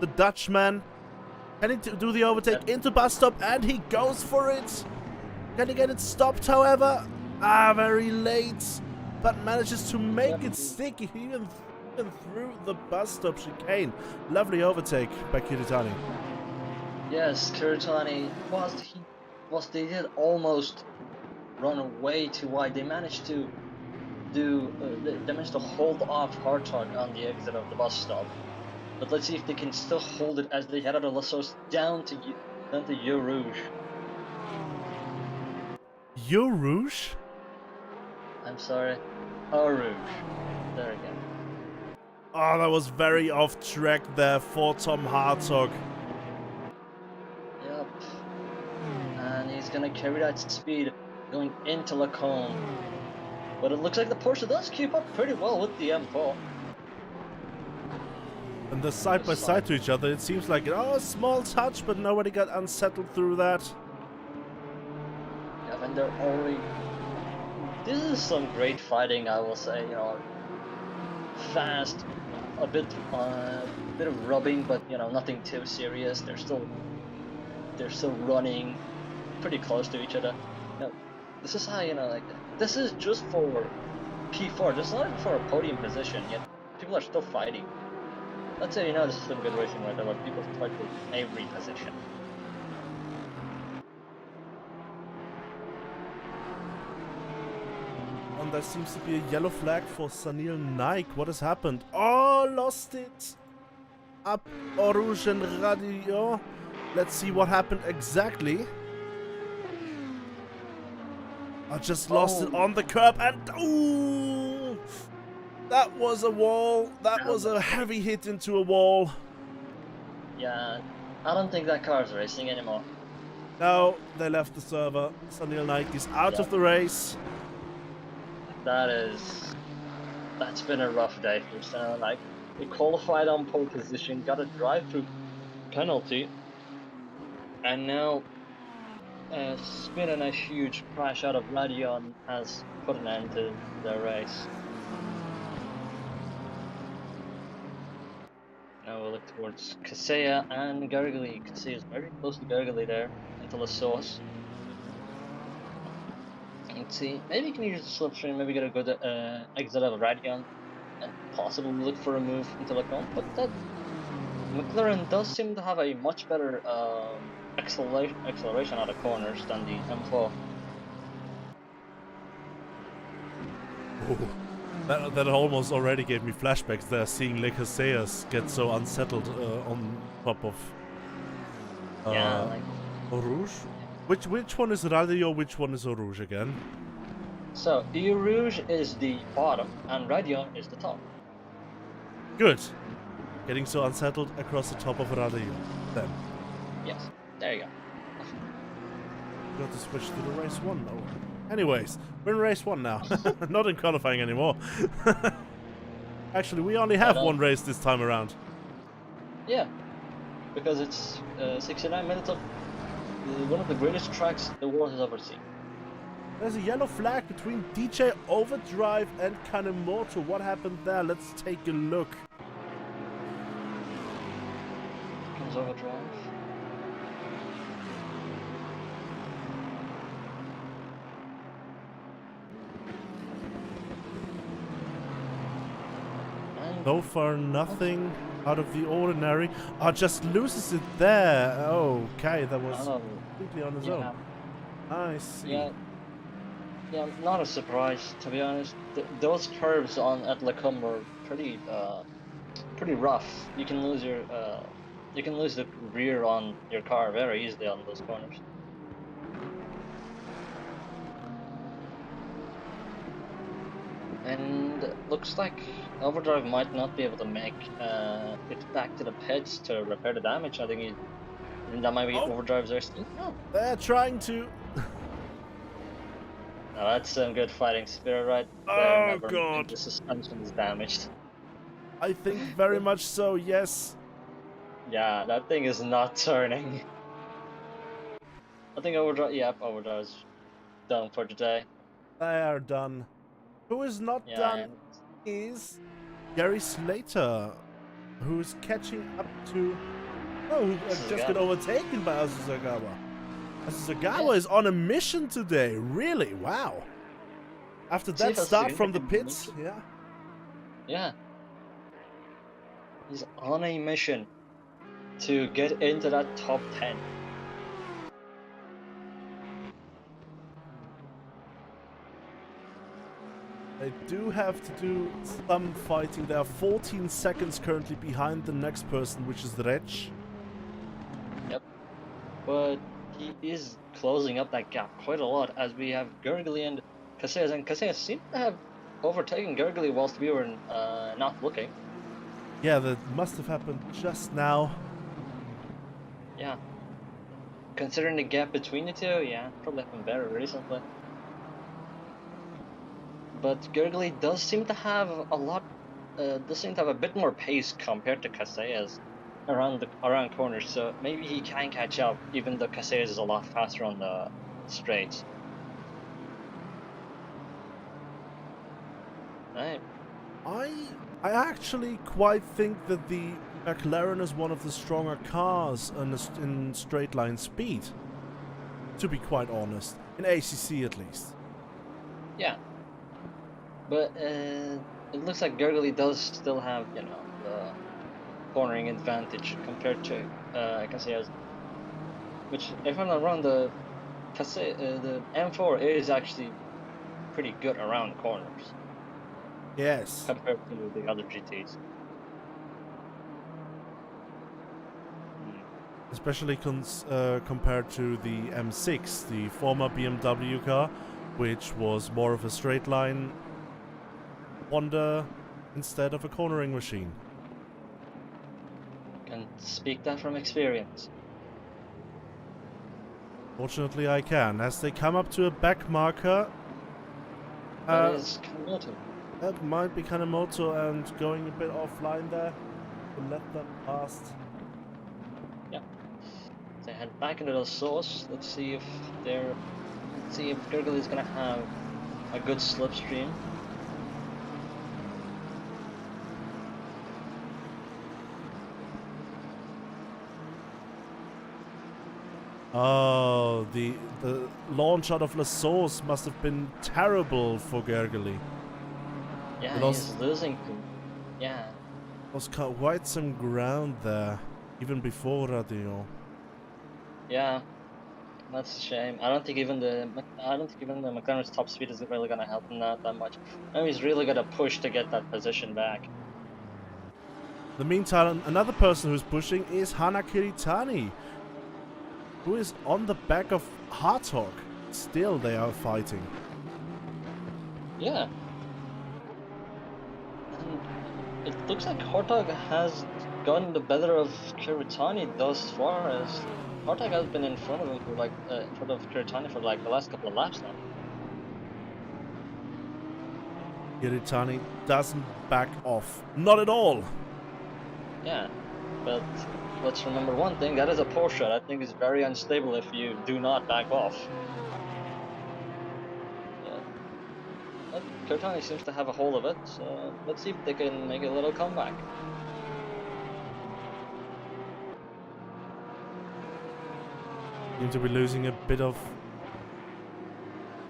the Dutchman. Can he do the overtake into bus stop? And he goes for it. Can he get it stopped, however? Ah, very late. But manages to make it stick even through the bus stop chicane. Lovely overtake by Kiritani. Yes, Kiritani they did almost run way too wide. They managed to they managed to hold off Hartog on the exit of the bus stop. But let's see if they can still hold it as they head out of La Sauce down to Eau Rouge. Eau Rouge? I'm sorry, Eau Rouge. There again. Oh, that was very off track there for Tom Hartog. Yep. And he's gonna carry that speed going into Lacombe. But it looks like the Porsche does keep up pretty well with the M4. And they're side by side to each other. It seems like, oh, a small touch, but nobody got unsettled through that. Yeah, and they're already... This is some great fighting, I will say, you know. Fast, a bit of rubbing, but, you know, nothing too serious. They're still running pretty close to each other. You know, this is how, you know, like, this is just for P4. This is not even for a podium position, yet people are still fighting. Let's say, you know, this is some good racing right there, where people fight for every position. And there seems to be a yellow flag for Sanil Naik. What has happened? Oh, lost it. Up Orange and Radio. Let's see what happened exactly. I just lost it on the curb and ooh, that was a wall. That was a heavy hit into a wall. Yeah, I don't think that car is racing anymore. No, they left the server. Sanil Naik is out of the race. That's been a rough day for Sanil Naik. He qualified on pole position, got a drive-through penalty, and now spin and a huge crash out of Radion has put an end to the race. Now we'll look towards Kaseya and Gargly. Kaseya is very close to Gargly there, into La Sauce. and see. Maybe you can use the slipstream, maybe get a good exit of a Radion, and possibly look for a move into Lacombe. But that McLaren does seem to have a much better acceleration out of corners than the M4. Ooh, that almost already gave me flashbacks there, seeing Le Casillas get so unsettled on top of Yeah, like Eau Rouge. Which one is Radio? Which one is Eau Rouge again? so. Eau Rouge is the bottom, and Radion is the top. Good. Getting so unsettled across the top of Radio. Then. Yes, there you go. Got to switch to the race 1 though. Anyways, we're in race 1 now. Not in qualifying anymore. Actually, we only have one race this time around. Yeah, because it's 69 minutes of one of the greatest tracks the world has ever seen. There's a yellow flag between DJ Overdrive and Kanemoto. What happened there? Let's take a look. Comes Overdrive. So far, nothing out of the ordinary. Oh, just loses it there. Okay, that was completely on his own. I see. Yeah, not a surprise, to be honest. Those curves at Lacombe were pretty rough. You can lose the rear on your car very easily on those corners. And looks like Overdrive might not be able to make it back to the pits to repair the damage. I think that might be Overdrive's there still. No. They're trying to. No, that's some good fighting spirit right there. Oh god. The suspension is damaged. I think very much so, yes. Yeah, that thing is not turning. I think Overdrive's done for today. They are done. Who is not done is Gary Slater, who's catching up to... Oh, who just got overtaken by Assetto. Assetto is on a mission today, really? Wow. After that start from the pits, yeah. Yeah. He's on a mission to get into that top 10. They do have to do some fighting. They are 14 seconds currently behind the next person, which is Rec. Yep. But he is closing up that gap quite a lot, as we have Gergely and Casillas. And Casillas seem to have overtaken Gergely whilst we were not looking. Yeah, that must have happened just now. Yeah. Considering the gap between the two, yeah, probably happened very recently. But Gergely does seem to have a bit more pace compared to Casillas around corners, so maybe he can catch up, even though Casillas is a lot faster on the straights. Right. I actually quite think that the McLaren is one of the stronger cars in straight line speed. To be quite honest, in ACC at least. Yeah. But it looks like Gergely does still have, the cornering advantage compared to Casillas. Which, if I'm not wrong, the M4 is actually pretty good around corners. Yes. Compared to the other GTs. Especially compared to the M6, the former BMW car, which was more of a straight line wonder instead of a cornering machine. Can speak that from experience. Fortunately I can. As they come up to a back marker, That is Kanemoto. that might be Kanemoto and going a bit offline there to let them past. Yeah. They head back into the source. Let's see if Gergely is gonna have a good slipstream. Oh, the launch out of La Source must have been terrible for Gergely. Yeah, He he's lost, losing to. Yeah, lost quite some ground there, even before Radio. yeah, that's a shame. I don't think even the McLaren's top speed is really gonna help him out that much. I mean, he's really gonna push to get that position back. In the meantime, another person who's pushing is Hana Kiritani, who is on the back of Hartog. Still, they are fighting. Yeah, and it looks like Hortog has gotten the better of Kiritani thus far, as Hortog has been in front of him for like in front of Kiritani for like the last couple of laps now. Kiritani doesn't back off. Not at all. Yeah, but let's remember one thing: that is a Porsche. That thing is very unstable if you do not back off. Yeah. But Kiritani seems to have a hold of it, so let's see if they can make a little comeback. Seem to be losing a bit of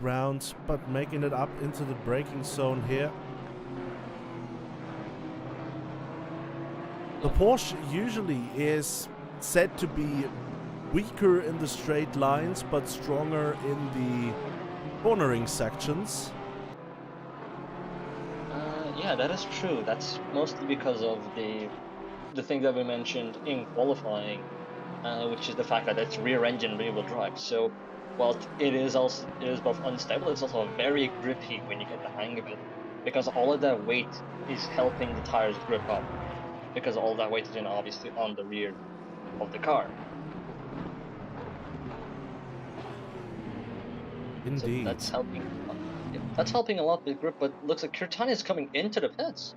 ground, but making it up into the braking zone here. The Porsche usually is said to be weaker in the straight lines, but stronger in the cornering sections. Yeah, that is true. That's mostly because of the thing that we mentioned in qualifying, which is the fact that it's rear-engine rear-wheel drive. So, while it is both unstable, it's also very grippy when you get the hang of it, because all of that weight is helping the tires grip up, because all that weight is obviously on the rear of the car. So Indeed. that's helping. That's helping a lot with grip, but looks like Kirtani is coming into the pits.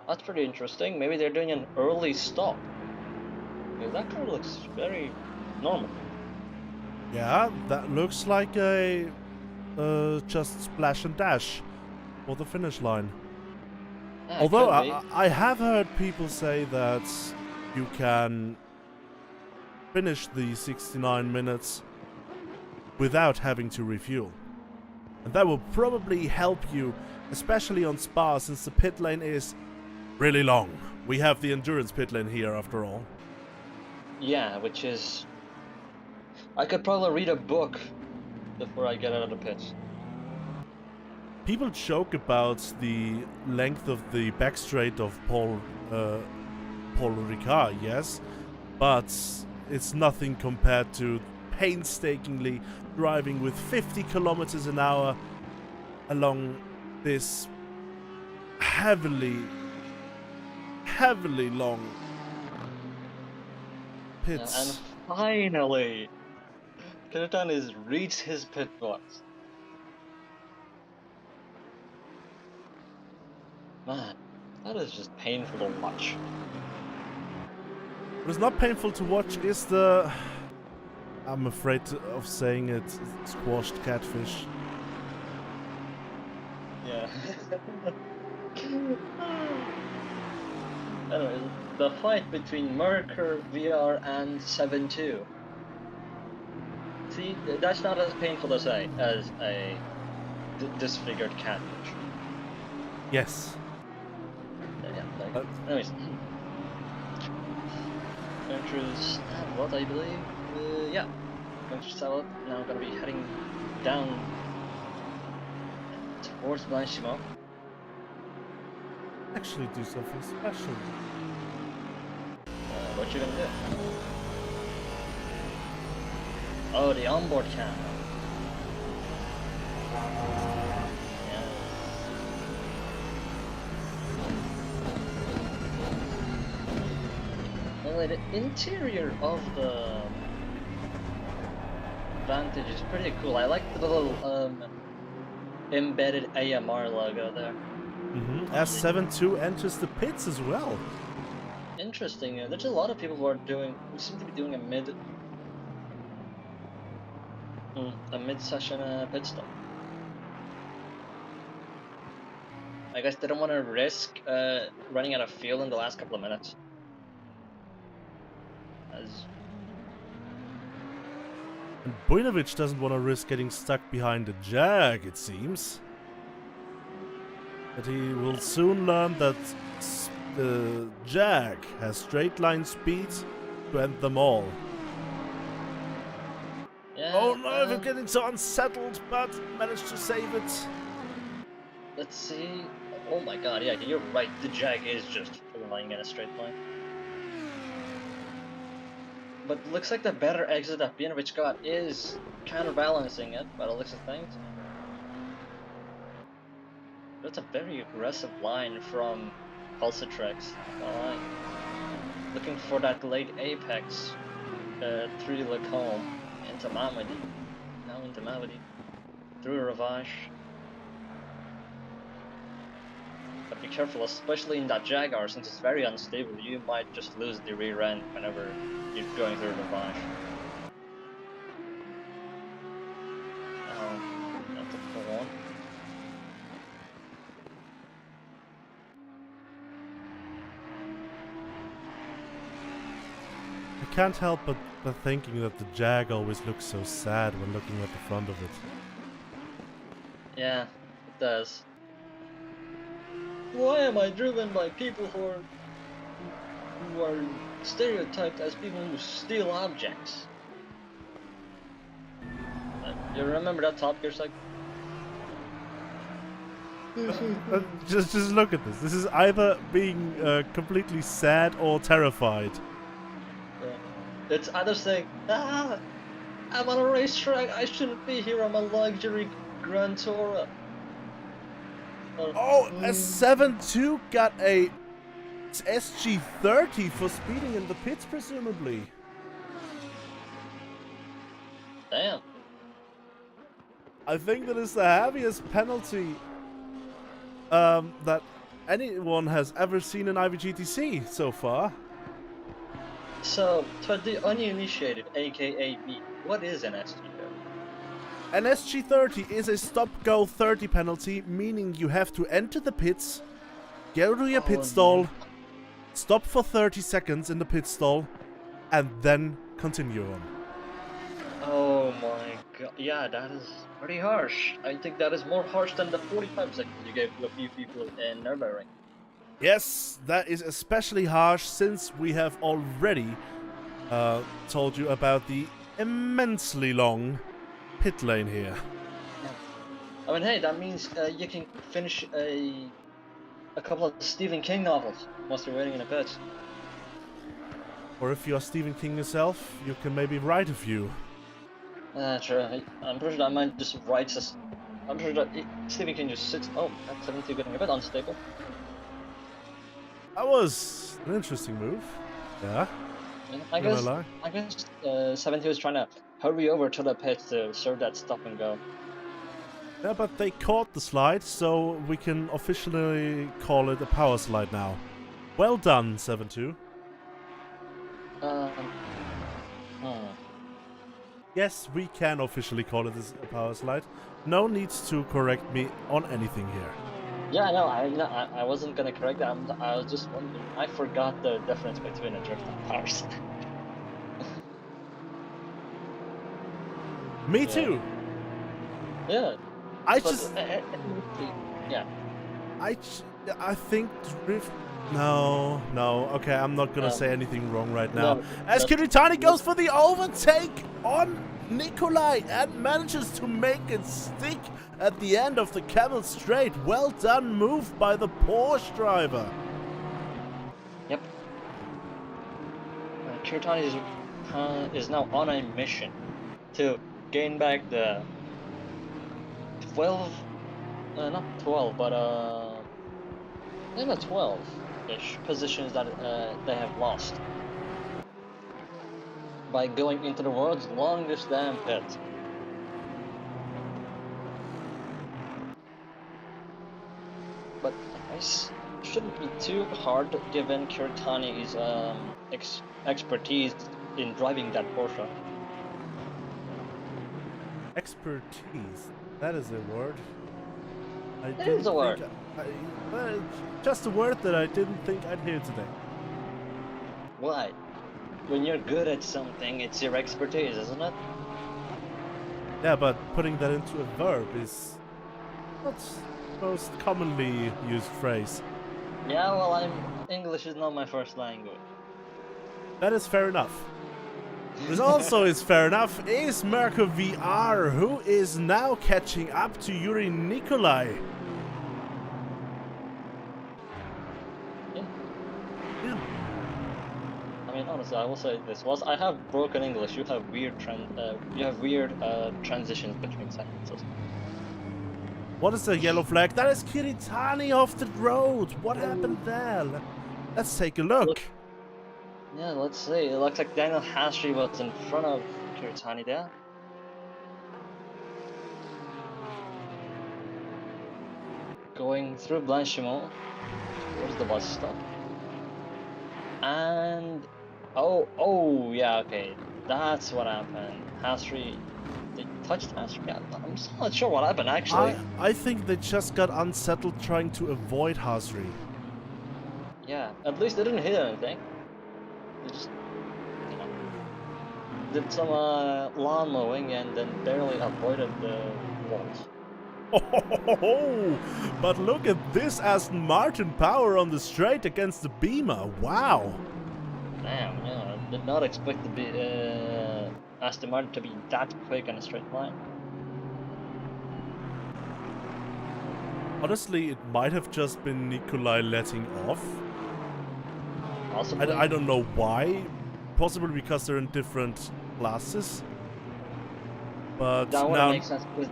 That's pretty interesting. Maybe they're doing an early stop. Because that car looks very normal. Yeah, that looks like a just splash and dash for the finish line. Yeah, Although could be. I have heard people say that you can finish the 69 minutes without having to refuel. And that will probably help you, especially on Spa, since the pit lane is really long. We have the endurance pit lane here after all. Yeah, which is... I could probably read a book before I get out of the pits. People joke about the length of the backstraight of Paul Ricard, yes, but it's nothing compared to painstakingly driving with 50 kilometers an hour along this heavily long pits. And finally, Kirtan has reached his pit box. Man, that is just painful to watch. What is not painful to watch is the... I'm afraid of saying it, squashed catfish. Yeah. Anyways, the fight between Merkur, VR, and 7-2. See, that's not as painful to say as a disfigured catfish. Yes. Yeah, like, anyways. Going through what I believe? Yeah. Going through Salad, now gonna be heading down towards Blanchimont. Actually do something special. What you gonna do? Oh, the onboard cam. Yes. Well, the interior of the Vantage is pretty cool. I like the little embedded AMR logo there. S72 enters the pits as well. Interesting. There's a lot of people who seem to be doing a mid-session pit stop. I guess they don't want to risk running out of fuel in the last couple of minutes. As And Bujnovic doesn't want to risk getting stuck behind the Jag, it seems. But he will soon learn that the Jag has straight line speed to end them all. Yeah, Oh no, we're getting so unsettled, but managed to save it. Let's see. Oh my god, yeah, you're right. The Jag is just flying in a straight line. But looks like the better exit that Bujnovic got is counterbalancing it by the looks of things. That's a very aggressive line from TRACC. Alright. Looking for that late apex through Lacombe into Mamadi. Now into Mamadi. Through Ravage. But be careful, especially in that Jaguar, since it's very unstable, you might just lose the rear end whenever you're going through Ravage. That's a full on. I can't help but thinking that the Jag always looks so sad when looking at the front of it. Yeah, it does. Why am I driven by people who are stereotyped as people who steal objects? You remember that Top Gear segment? Just look at this. This is either being completely sad or terrified. It's either saying, I'm on a racetrack, I shouldn't be here, I'm a luxury Grand Tourer. Oh, a 7.2 got a SG30 for speeding in the pits, presumably. Damn. I think that is the heaviest penalty that anyone has ever seen in IVGTC so far. So, to the uninitiated, aka me, what is an SG30? An SG30 is a stop-go 30 penalty, meaning you have to enter the pits, go to your pit stall, stop for 30 seconds in the pit stall, and then continue on. Oh my god, yeah, that is pretty harsh. I think that is more harsh than the 45 seconds you gave to a few people in Nürburgring. Yes, that is especially harsh since we have already told you about the immensely long pit lane here. I mean, hey, that means you can finish a couple of Stephen King novels whilst you're waiting in a pit. Or if you're Stephen King yourself, you can maybe write a few. True. I'm pretty sure I might just write this. I'm pretty sure that Stephen King just sits. Oh, that's 72 getting a bit unstable. That was an interesting move. Yeah. I guess 72 is trying to hurry over to the pit to serve that stop and go. Yeah, but they caught the slide, so we can officially call it a power slide now. Well done, 7-2. Yes, we can officially call it a power slide. No need to correct me on anything here. Yeah, no, I wasn't gonna correct that. I was just wondering. I forgot the difference between a drift and power slide. Me too. Yeah. Yeah. I think drift. No. Okay, I'm not gonna say anything wrong right now. No, As Kiritani goes for the overtake on Nikolai and manages to make it stick at the end of the Camel Straight. Well done move by the Porsche driver. Yep. Kiritani is now on a mission to gain back the 12, not 12, but 12-ish positions that they have lost by going into the world's longest damn pit. But it shouldn't be too hard given Kiritani's expertise in driving that Porsche. Expertise. That is a word. It is a word. Just a word that I didn't think I'd hear today. Why? When you're good at something, it's your expertise, isn't it? Yeah, but putting that into a verb is not the most commonly used phrase. Yeah, well, English is not my first language. That is fair enough. What also is fair enough is Mirko VR, who is now catching up to Yuri Nikolai. Yeah. Yeah. I mean, honestly, I will say this: whilst I have broken English, you have weird transitions between sentences. What is the yellow flag? That is Kiritani off the road. What happened there? Let's take a look. Yeah, let's see. It looks like Daniel Hasri was in front of Kiritani there. Going through Blanchimont towards the bus stop. And oh yeah, okay. That's what happened. Hasri, they touched Hasri. Yeah, I'm still not sure what happened actually. I think they just got unsettled trying to avoid Hasri. Yeah, at least they didn't hit anything. They just, you know, did some lawn mowing and then barely avoided the walls. Oh, but look at this Aston Martin power on the straight against the Beamer. Wow. Damn, yeah, I did not expect Aston Martin to be that quick in a straight line. Honestly, it might have just been Nikolai letting off. Possibly. I don't know why. Possibly because they're in different classes. But That wouldn't now make sense because,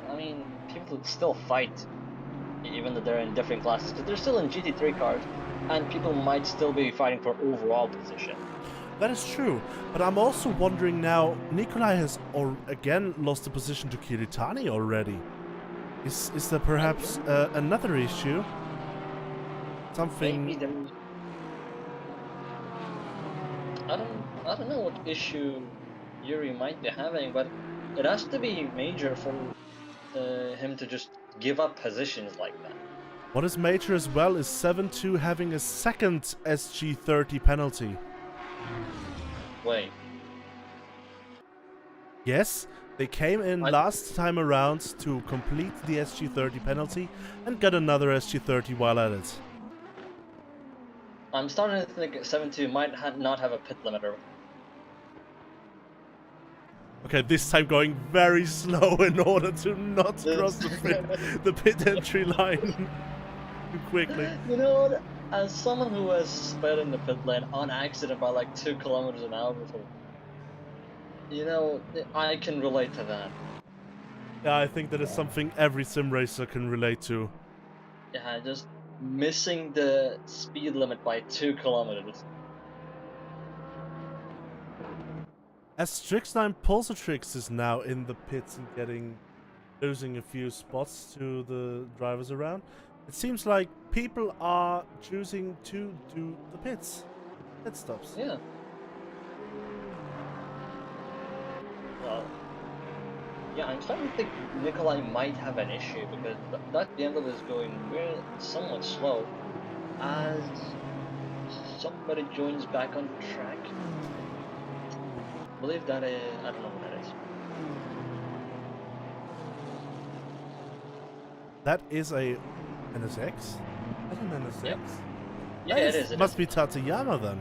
I mean, people still fight even though they're in different classes because they're still in GT3 cars and people might still be fighting for overall position. that is true. But I'm also wondering now, Nikolai has again lost the position to Kiritani already. Is there perhaps another issue? Something... Maybe there's... I don't know what issue Yuri might be having, but it has to be major for him to just give up positions like that. What is major as well is 7-2 having a second SG30 penalty. Wait. Yes, they came in last time around to complete the SG30 penalty and got another SG30 while at it. I'm starting to think 7-2 might not have a pit limiter. Okay, this time going very slow in order to not cross the pit entry line too quickly. You know what? As someone who has sped in the pit lane on accident by like 2 kilometers an hour before, you know, I can relate to that. Yeah, I think that is something every sim racer can relate to. Yeah, just missing the speed limit by 2 kilometers. As Strixline Pulsatrix is now in the pits and losing a few spots to the drivers around, it seems like people are choosing to do the pit stops. Yeah. Well, yeah, I'm starting to think Nikolai might have an issue because that Gandalf is going somewhat slow as somebody joins back on track. I believe that is, I don't know what that is. That is a NSX? Is that an NSX? Yep. Yeah, That it is. Must be Tateyama then.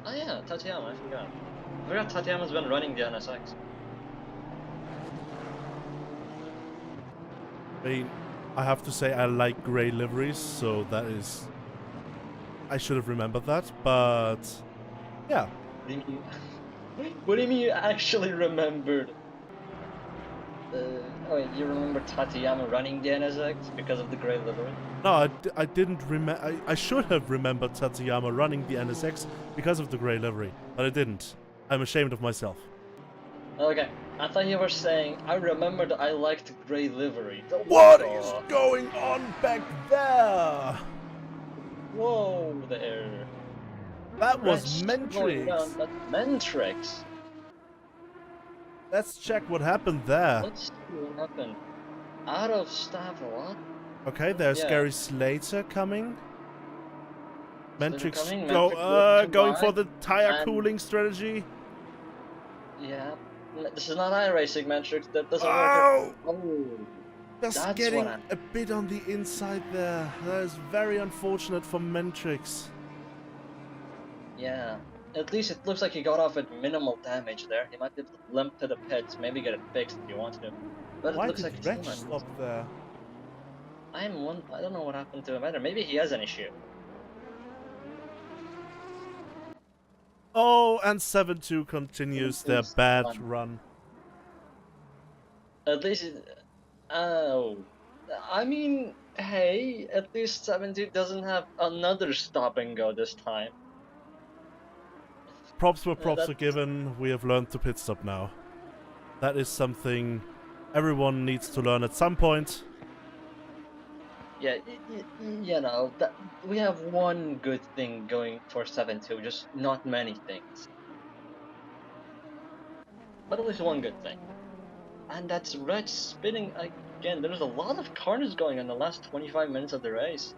Oh yeah, Tateyama, I forgot. I forgot Tateyama's been running the NSX. I mean, I have to say I like grey liveries, so that is... I should have remembered that, but... yeah. What do you mean you actually remembered? Oh wait, you remember Tateyama running the NSX because of the grey livery? No, I didn't remember... I should have remembered Tateyama running the NSX because of the grey livery, but I didn't. I'm ashamed of myself. Okay, I thought you were saying, I remembered I liked grey livery. What is going on back there? Whoa there. That was Mentrix. That's Mentrix. Let's check what happened there. Let's see what happened. Out of staff, what? Okay, there's Gary Slater coming. Mentrix coming, going for the tire cooling strategy. Yeah, This is not iRacing metrics. That doesn't work. Oh! Oh, Just that's getting what a bit on the inside there. That is very unfortunate for Mentrix. Yeah. At least it looks like he got off with minimal damage there. He might be able to limp to the pits, maybe get it fixed if he wants to. But it Why looks did like he's Wretch still stop not. there? I don't know what happened to him either. Maybe he has an issue. Oh, and 7-2 continues their He's bad done. run. At least, oh, I mean, hey, at least 70 doesn't have another stop and go this time. Props where props are That's given. We have learned to pit stop now. That is something everyone needs to learn at some point. yeah, you know that we have one good thing going for 7-2, just not many things, but at least one good thing, and that's Red spinning again. There's a lot of corners going in the last 25 minutes of the race.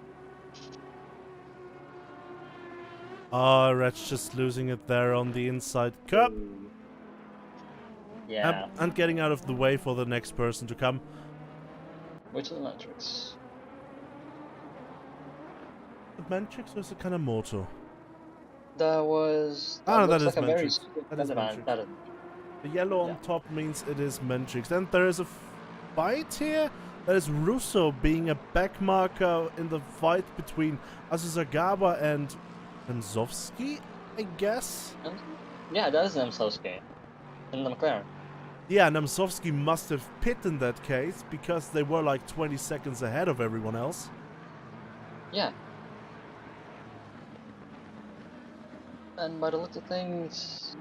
Ah, Wretch just losing it there on the inside cup. Ooh. Yeah, And getting out of the way for the next person to come. which is the metrics. The Mentrix or is it kind of Moto? That was Ah, no, that looks is like a very Mentrix. That is Mentrix. that is, The yellow yeah. on top means it is Mentrix. And there is a fight here. That is Russo being a back marker in the fight between Azuzagawa and Benzovsky, I guess? Yeah, that is Nemsowski in the McLaren. Yeah, Nemsovsky must have pit in that case because they were like 20 seconds ahead of everyone else. Yeah. And by the looks of things,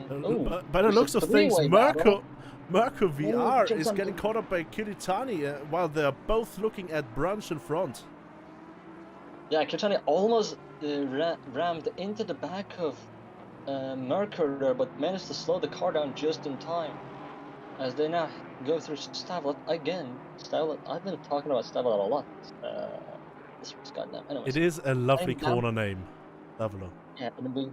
By the there's a looks of things, three-way battle. Merco VR is Kiritani. getting caught up by Kiritani while they're both looking at Brunch in front. Yeah, Kiritani almost rammed into the back of Merkur there, but managed to slow the car down just in time. As they now go through Stavlet again. Stavlet, I've been talking about Stavlet a lot. This was goddamn. It Anyways, is a lovely I'm down. corner name, Davilo. Yeah, and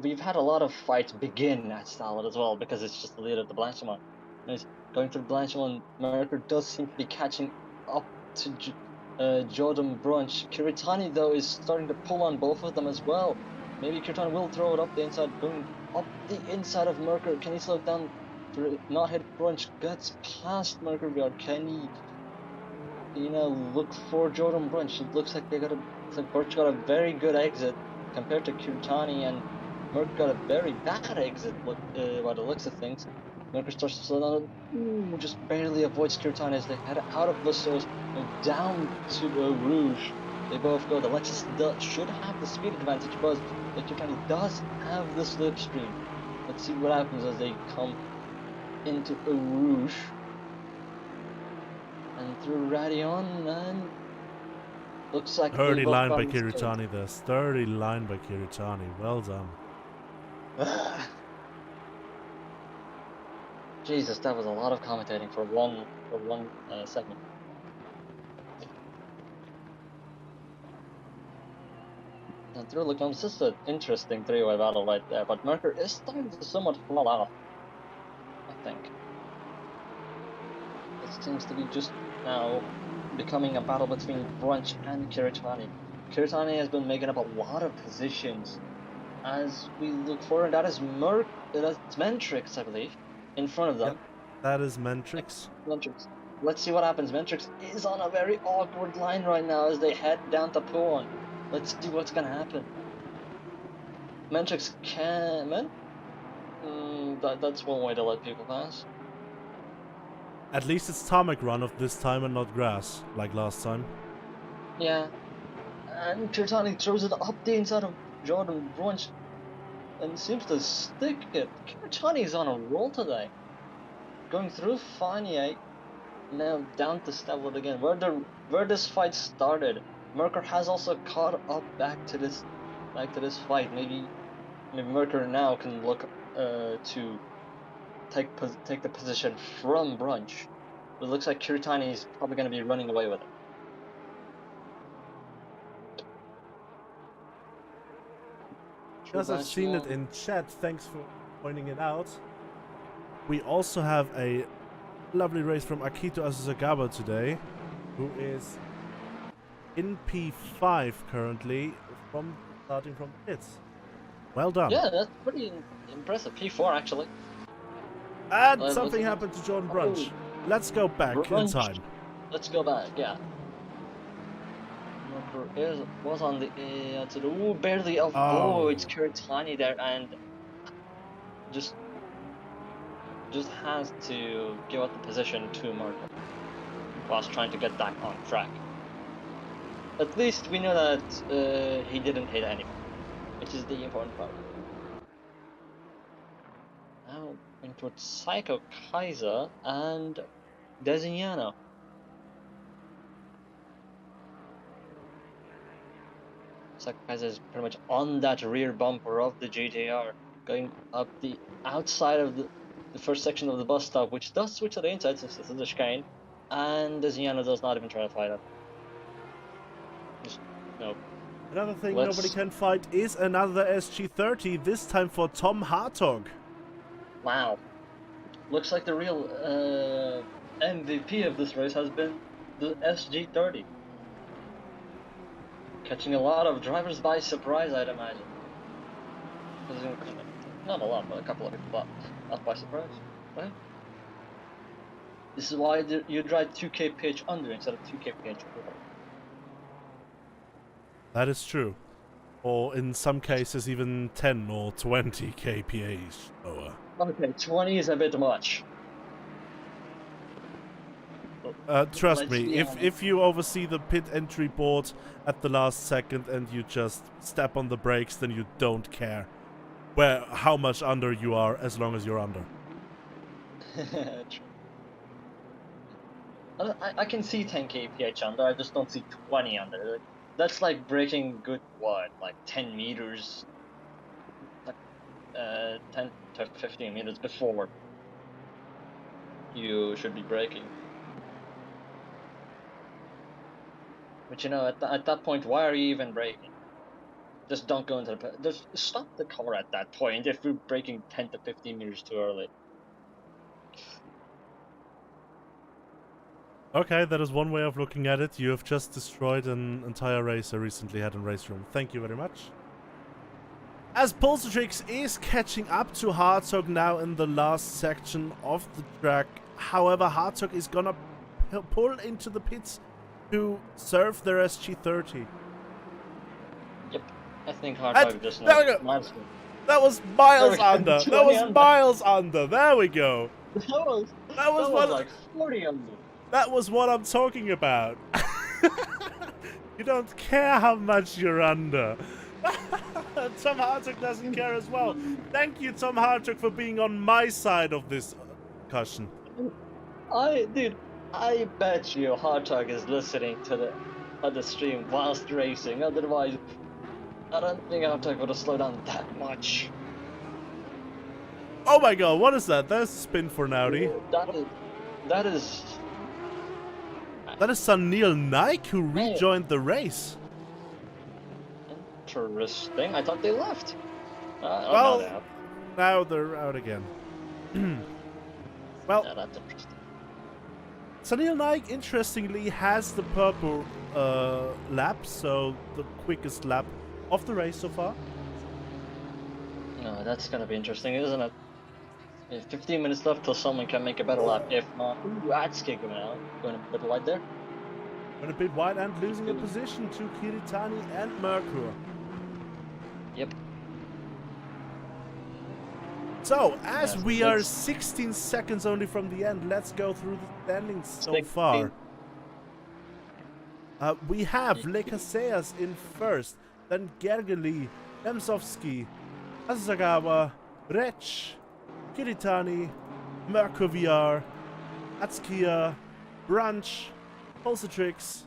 we've had a lot of fights begin at Stavlet as well because it's just the lead of the Blanchimont. Anyways, going through Blanchimont, Merkur does seem to be catching up to Jordan Brunch. Kiritani though is starting to pull on both of them as well. Maybe Kiritani will throw it up the inside, going up the inside of Merkur. Can he slow it down to not hit Brunch? Gets past Merkur VR. Can he, look for Jordan Brunch? It looks like Brunch got a very good exit compared to Kiritani, and Merkur got a very bad exit by the looks of things. Merkur starts to slow down. Ooh, just barely avoids Kiritani as they head out of Lissos and down to Rouge. They both go. The Lexus should have the speed advantage, but the Kiritani does have the slipstream. Let's see what happens as they come into Rouge and through Radion, and looks like Sturdy line by Kiritani there. Sturdy line by Kiritani. Well done. Jesus, that was a lot of commentating for one segment. And through look, it's just an interesting three-way battle right there. But Merkur is starting to somewhat fall off, I think. It seems to be just now becoming a battle between Brunch and Kiritani. Kiritani has been making up a lot of positions as we look forward. That is that's Mentrix, I believe, in front of them. Yep, that is Mentrix. Mentrix. Let's see what happens. Mentrix is on a very awkward line right now as they head down to Puon. Let's see what's gonna happen. Mentrix can... that's one way to let people pass. At least it's tarmac run of this time and not grass, like last time. Yeah. And Kiritani throws it up the inside of Jordan Brunch and seems to stick it. Kiritani is on a roll today. Going through Fanier, now down to Stavlet again. Where this fight started, Merkur has also caught up back to this fight. Maybe Merkur now can look to take the position from Brunch. But it looks like Kiritani is probably going to be running away with it. Because I've seen it in chat, thanks for pointing it out. we also have a lovely race from Akito Asasagawa today, who is in P5 currently, starting from the pits. Well done. Yeah, that's pretty impressive. P4 actually. And something happened to Jordan Brunch. Oh. Let's go back in time. Let's go back, yeah. Was on the to the barely of it's Kuritani there, and just has to give up the position to Marco whilst trying to get back on track. At least we know that he didn't hit anyone, which is the important part. Now into Psycho Kaiser and Designano. Psycho Kaiser is pretty much on that rear bumper of the GTR, going up the outside of the first section of the bus stop, which does switch to the inside since this is a chicane, and Designano does not even try to fight it. Just, no. Another thing nobody can fight is another SG30, this time for Tom Hartog. Wow. Looks like the real MVP of this race has been the SG30. Catching a lot of drivers by surprise, I'd imagine. Not a lot, but a couple of people not by surprise. Right? This is why you drive 2 kph under instead of 2 kph over. That is true. Or in some cases even 10 or 20 kph lower. Okay, 20 is a bit much. Trust me, if you oversee the pit entry board at the last second and you just step on the brakes, then you don't care how much under you are, as long as you're under. I can see 10 kph under, I just don't see 20 under. That's like braking good, what, like 10 meters, like 10 to 15 meters before you should be braking. But you know, at that point, why are you even braking? Just don't go into the... Just stop the car at that point if you're braking 10 to 15 meters too early. Okay, that is one way of looking at it. You have just destroyed an entire race I recently had in Raceroom. Thank you very much. As Pulsatrix is catching up to Hartog now in the last section of the track. However, Hartog is gonna pull into the pits to serve their SG30. Yep, I think Hartog just knows. There we go. That was miles under. That was miles under. There we go. That was like 40 under. That was what I'm talking about. You don't care how much you're under. Tom Hartog doesn't care as well. Thank you, Tom Hartog, for being on my side of this cushion. Dude, I bet you Hartog is listening to the stream whilst racing. Otherwise, I don't think Hartog would have slowed down that much. Oh my god, what is that? There's a spin for an Audi. That is Sunil Naik who rejoined the race. Interesting. I thought they left. Well, now they're out again. Well, yeah, that's interesting. Sunil Naik, interestingly, has the purple lap, so the quickest lap of the race so far. No, that's gonna be interesting, isn't it? 15 minutes left till someone can make a better lap. If not, Atsuki going out, going a bit wide there. Going a bit wide and losing a position to Kiritani and Merkur. Yep. So, as we are 16 seconds only from the end, let's go through the standings so far. We have Lekaseas in first, then Gergely, Nemsovsky, Asagawa, Rech, Kiritani, Merkur VR, Atskia, Brunch, Pulsatrix,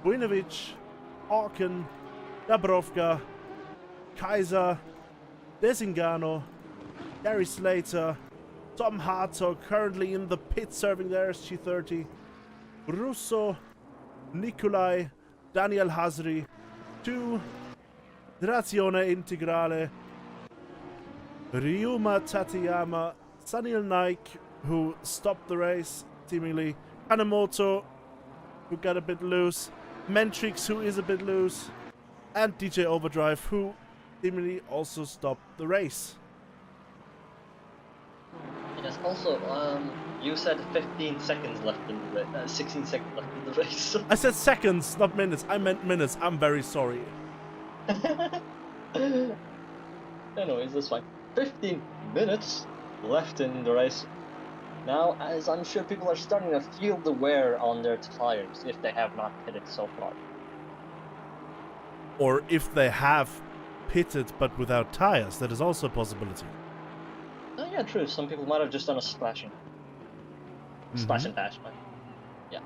Buinovic, Orkin, Dabrovka, Kaiser, Desingano, Gary Slater, Tom Hartog currently in the pit serving the SG30, Russo, Nikolai, Daniel Hazri, 2, Trazione Integrale, Ryuma Tateyama, Sunil Naik, who stopped the race, seemingly. Kanemoto, who got a bit loose. Mentrix, who is a bit loose. And DJ Overdrive, who seemingly also stopped the race. Yes, also, you said 15 seconds left in the race, 16 seconds left in the race. I said seconds, not minutes. I meant minutes. I'm very sorry. Anyways, that's fine. 15 minutes left in the race. Now, as I'm sure people are starting to feel the wear on their tires if they have not hit it so far. Or if they have pitted but without tires, that is also a possibility. Oh yeah, true. Some people might have just done a splashing. Splash and dash, man. Yeah.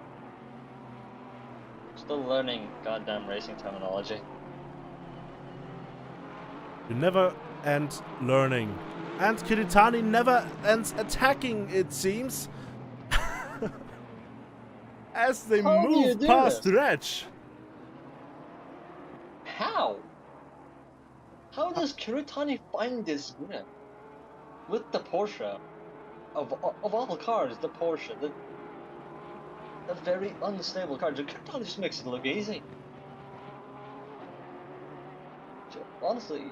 Still learning goddamn racing terminology. You never end learning. And Kiritani never ends attacking, it seems. As they move past Reg. How? How does Kiritani find this win? With the Porsche, of all the cars, the Porsche, the very unstable car, Kiritani just makes it look easy. Honestly.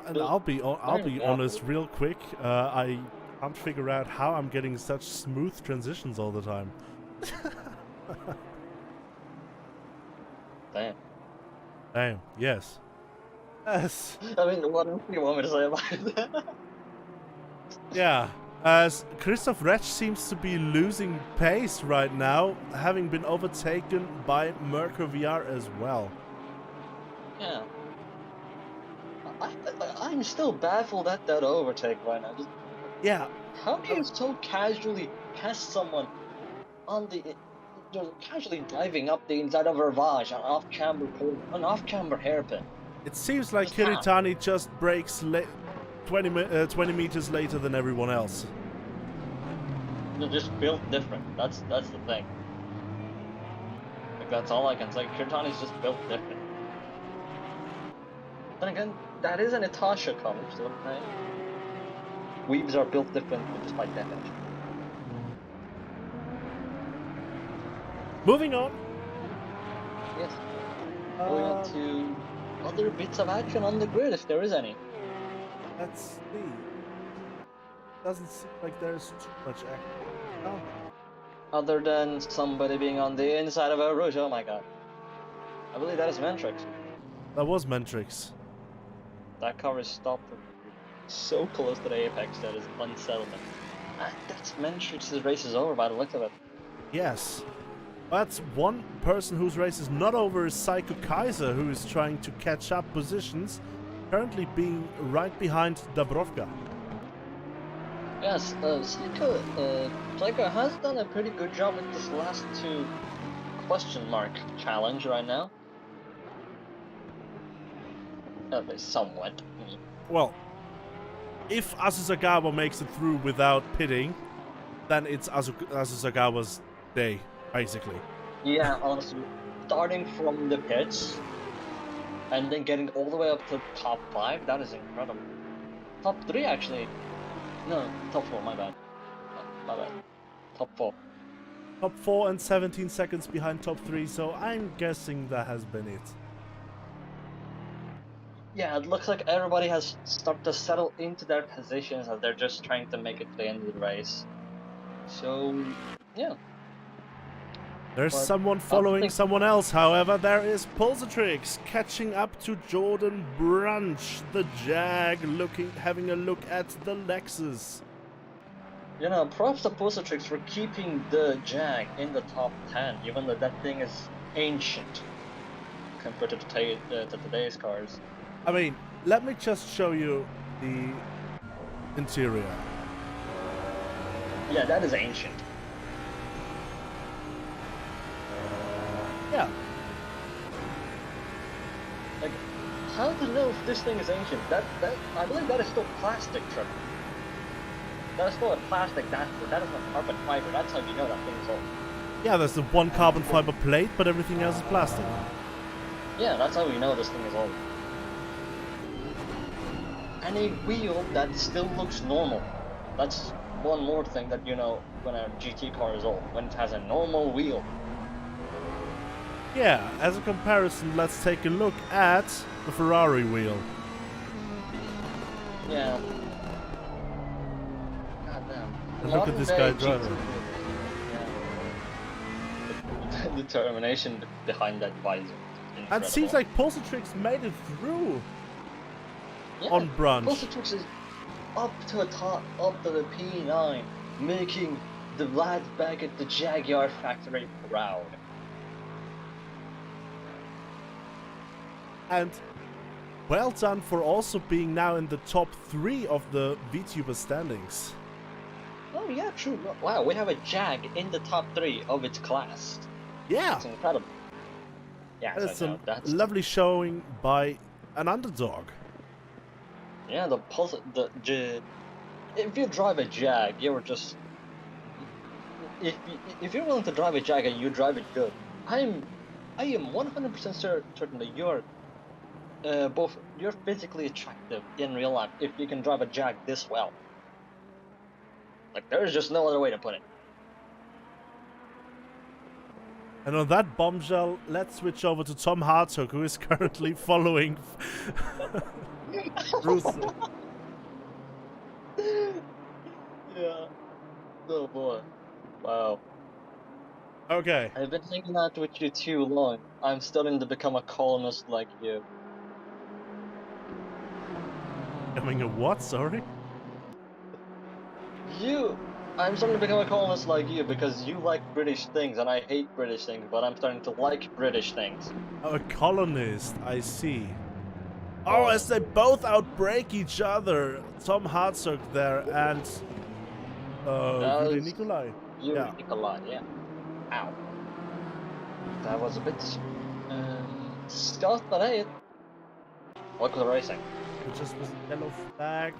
And I'll be honest real quick. I can't figure out how I'm getting such smooth transitions all the time. Damn. Damn. Yes. Yes. I mean, what else do you want me to say about that? Yeah. As Christoph Retsch seems to be losing pace right now, having been overtaken by Merkur VR as well. Yeah. I'm still baffled at that overtake right now. Yeah. How do you so casually pass someone on the, casually driving up the inside of a Ravage on an off-camber hairpin? It seems like Kiritani just brakes 20 meters later than everyone else. They're just built different. That's the thing. Like, that's all I can say. Kiritani's just built different. Then again, that is an Natasha cover, so right? Weebs are built different just by definition. Moving on. Yes. Going on to other bits of action on the grid, if there is any. Let's see. Doesn't seem like there's too much action. Oh. Other than somebody being on the inside of a Rouge, oh my god. I believe that is Mentrix. That was Mentrix. That car is stopped so close to the apex that is unsettlement. That's Mentrix's race is over by the look of it. Yes. That's one person whose race is not over is Psycho Kaiser, who is trying to catch up positions, currently being right behind Dabrovka. Yes, Psycho has done a pretty good job with this last two question mark challenge right now. At least somewhat. Well, if Asuzagawa makes it through without pitting, then it's Asuzagawa's day, basically. Yeah, honestly, starting from the pits and then getting all the way up to top 5, that is incredible. Top 3 actually. No, top 4, my bad. My bad. Top 4. Top 4 and 17 seconds behind top 3, so I'm guessing that has been it. Yeah, it looks like everybody has started to settle into their positions as they're just trying to make it to the end of the race. So, yeah. There's someone following someone else, however. There is Pulsatrix catching up to Jordan Brunch, the Jag, having a look at the Lexus. You know, props to Pulsatrix for keeping the Jag in the top 10, even though that thing is ancient compared to today's cars. I mean, let me just show you the interior. Yeah, that is ancient. Yeah. Like, how to know if this thing is ancient? I believe that is still plastic, Trevor. That is still a plastic dashboard. That is not carbon fiber. That's how you know that thing is old. Yeah, there's the one carbon fiber plate, but everything else is plastic. Yeah, that's how we know this thing is old. And a wheel that still looks normal. That's one more thing that you know when a GT car is old, when it has a normal wheel. Yeah, as a comparison, let's take a look at the Ferrari wheel. Yeah. God damn. And look at this guy driving. Yeah. The determination behind that visor. And it seems like Pulsatrix made it through on brunch. Pulsatrix is up to the top, up to the P9, making the lads back at the Jaguar factory proud. And well done for also being now in the top 3 of the VTuber standings. Oh yeah, true. Wow, we have a Jag in the top 3 of its class. Yeah. That's incredible. Yeah, that's a lovely showing by an underdog. Yeah, if you drive a Jag, you're just if you're willing to drive a Jag and you drive it good, I am 100% certain that you're physically attractive in real life if you can drive a Jag this well. Like there's just no other way to put it. And on that bombshell, let's switch over to Tom Hartog, who is currently following Bruce. Yeah. Oh boy. Wow. Okay. I've been hanging out with you too long. I'm starting to become a columnist like you. Becoming a what? Sorry? I'm starting to become a columnist like you because you like British things and I hate British things, but I'm starting to like British things. Oh, a colonist, I see. Oh, as they both outbreak each other. Tom Hartog there and Yuri Nikolai. Yuri Nikolai, yeah. Ow. That was a bit stealth, but hey, look at the racing. It just was a yellow flag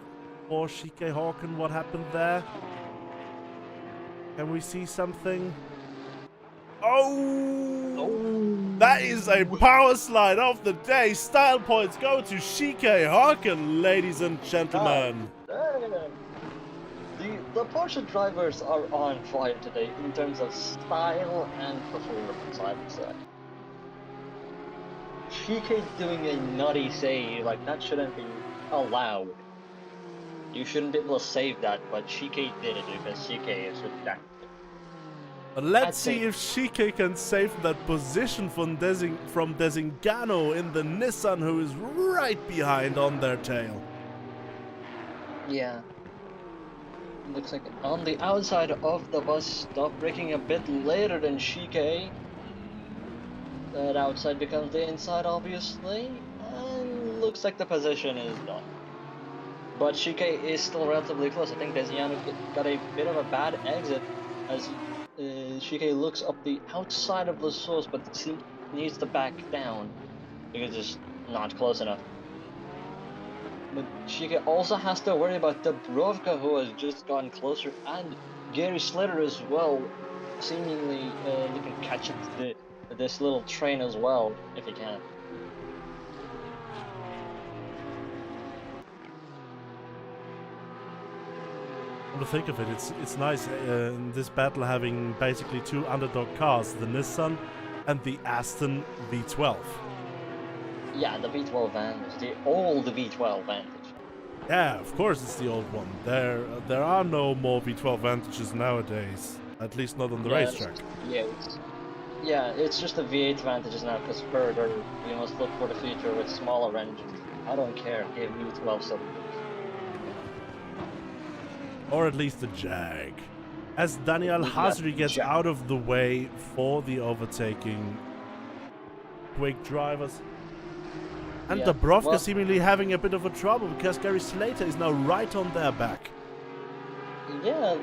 for Shike Hawken. What happened there? Can we see something? Oh! That is a power slide of the day. Style points go to Shike Hawken, ladies and gentlemen. The Porsche drivers are on fire today in terms of style and performance, I would say. Shike doing a nutty save, like that shouldn't be allowed. You shouldn't be able to save that, but Shike did it because Shike is with that. But let's see if Shike can save that position from Desingano in the Nissan, who is right behind on their tail. Yeah. Looks like on the outside of the bus stop, braking a bit later than Shike. That outside becomes the inside, obviously. And looks like the position is done. But Shike is still relatively close. I think Desiano got a bit of a bad exit as Shike looks up the outside of the source, but needs to back down because it's not close enough. But Shike also has to worry about Dubrovka, who has just gotten closer, and Gary Slater as well, seemingly looking to catch up to this little train as well, if he can. To think of it, it's nice in this battle having basically 2 underdog cars, the Nissan and the Aston V12. Yeah, the V12 Vantage, the old V12 Vantage. Yeah, of course it's the old one. There are no more V12 Vantages nowadays, at least not on the racetrack. Yeah, it's just the V8 Vantages now, because further we must look for the future with smaller engines. I don't care, give me 12 cylinders. Or at least the Jag. As Daniel Hazri gets out of the way for the overtaking quick drivers. And Dubrovka seemingly having a bit of a trouble because Gary Slater is now right on their back. Yeah,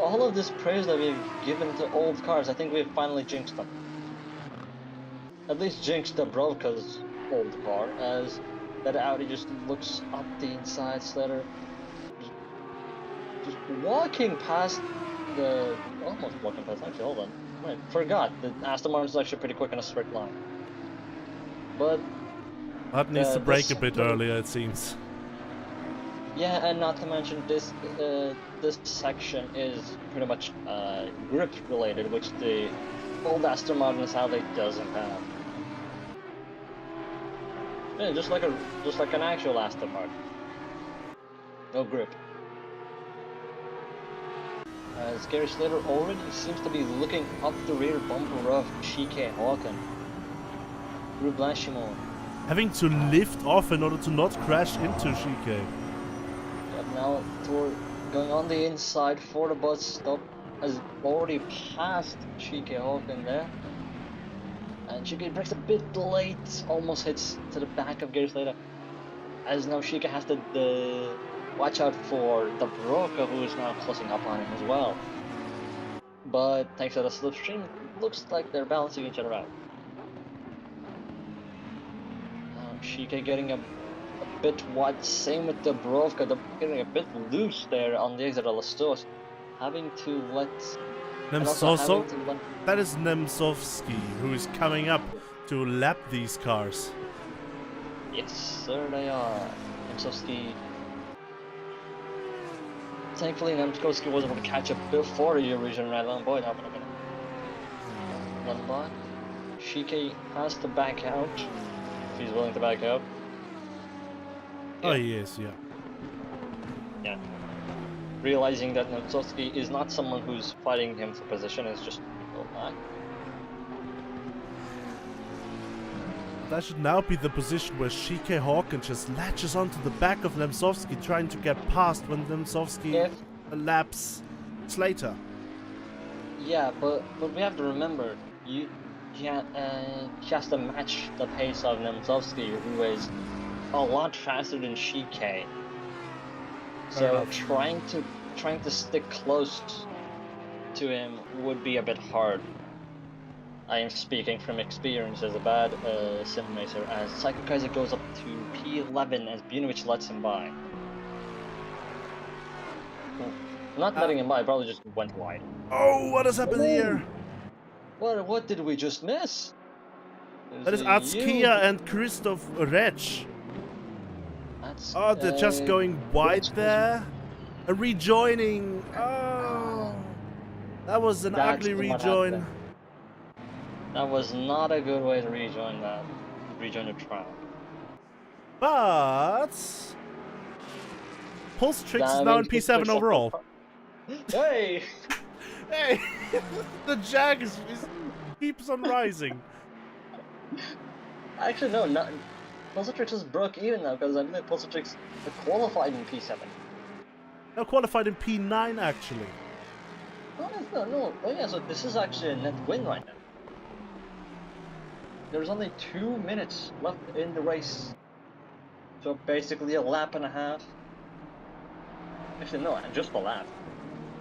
all of this praise that we've given to old cars, I think we've finally jinxed them. At least jinxed Dubrovka's old car, as that Audi just looks up the inside. Slater just walking past almost walking past, actually, hold on. I forgot that Aston Martin's actually pretty quick in a straight line. But that needs to break a bit earlier, it seems. Yeah, and not to mention this this section is pretty much grip related, which the old Aston Martin sadly doesn't have. Yeah, just like an actual Aston Martin. No grip. As Gary Slater already seems to be looking up the rear bumper of Chike Hawken. Through Blanchimont. Having to lift off in order to not crash into Chike. Yep, now going on the inside for the bus stop. Has already passed Chike Hawken there. And Chike breaks a bit late, almost hits to the back of Gary Slater. As now Chike has to watch out for the Broca, who is now closing up on him as well. But thanks to the slipstream, looks like they're balancing each other out. Chike getting a bit wide, same with the Brovka, they're getting a bit loose there on the exit of Lastos. Having to let... That is Nemcovski, who is coming up to lap these cars. Yes, sir, they are. Nemcovski. Thankfully, Nemcovski was able to catch up before the Eurasian ran on. Boy, that would have been one by. Chike has to back out. If he's willing to back out. Yeah. Oh, he is, yeah. Yeah. Realizing that Nemcovski is not someone who's fighting him for position, is just go back. That should now be the position where Chike Hawken just latches onto the back of Nemcovski, trying to get past when Nemcovski laps Slater. Yeah, but we have to remember, he has to match the pace of Nemcovski, who is a lot faster than Chike. So trying to stick close to him would be a bit hard. I am speaking from experience as a bad sim racer, as Psycho Kaiser goes up to P11 as Bunovich lets him by. Not letting him by, probably just went wide. Oh, what has happened here? What did we just miss? That is Atskia and Christoph Retsch. Oh, they're just going wide there. A rejoining. Oh, that was an ugly rejoin. That was not a good way to rejoin the track. But Pulse-Trix is now in P7 overall. Hey! Hey! The Jag keeps on rising. Actually, no, not. Pulse-Trix is broke even now, because I believe Pulse-Trix qualified in P7. No, qualified in P9 actually. No. Oh yeah, so this is actually a net win right now. There's only 2 minutes left in the race. So basically a lap and a half. Actually, no, just a lap.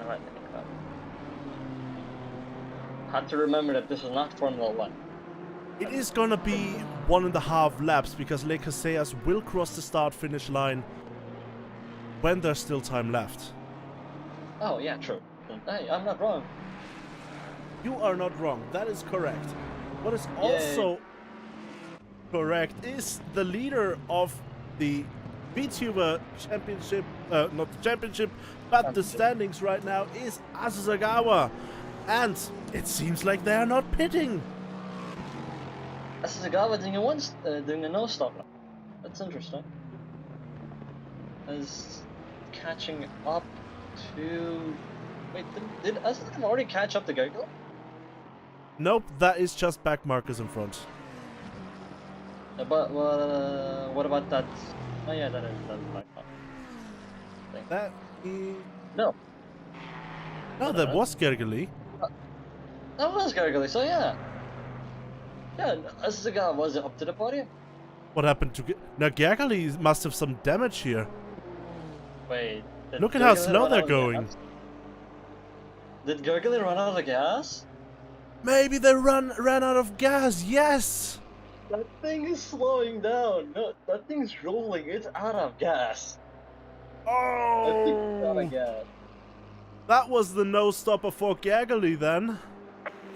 I might think about it. Had to remember that this is not Formula 1. It is gonna be 1.5 laps because Le Casellas will cross the start-finish line when there's still time left. Oh yeah, true. Hey, I'm not wrong. You are not wrong. That is correct. What is also correct is the leader of the VTuber championship, not the championship, but the standings right now is Asagawa. And it seems like they are not pitting. Asagawa doing a no-stop. That's interesting. As catching up to... Wait, did Asagawa already catch up to Gurgle? Nope, that is just back markers in front. But what about that? Oh yeah, that's back thing. That is... No. No, that was Gergely. That was Gurgle, so yeah. Yeah, Asagawa wasn't up to the podium. What happened to... Now Gergely must have some damage here. Wait. Look at how slow they're going. Did Gurgle run out of gas? Maybe they ran out of gas, yes! That thing is slowing down. No, that thing's rolling. It's out of gas. Oh! That thing's out of gas. That was the no-stopper for Gergely then.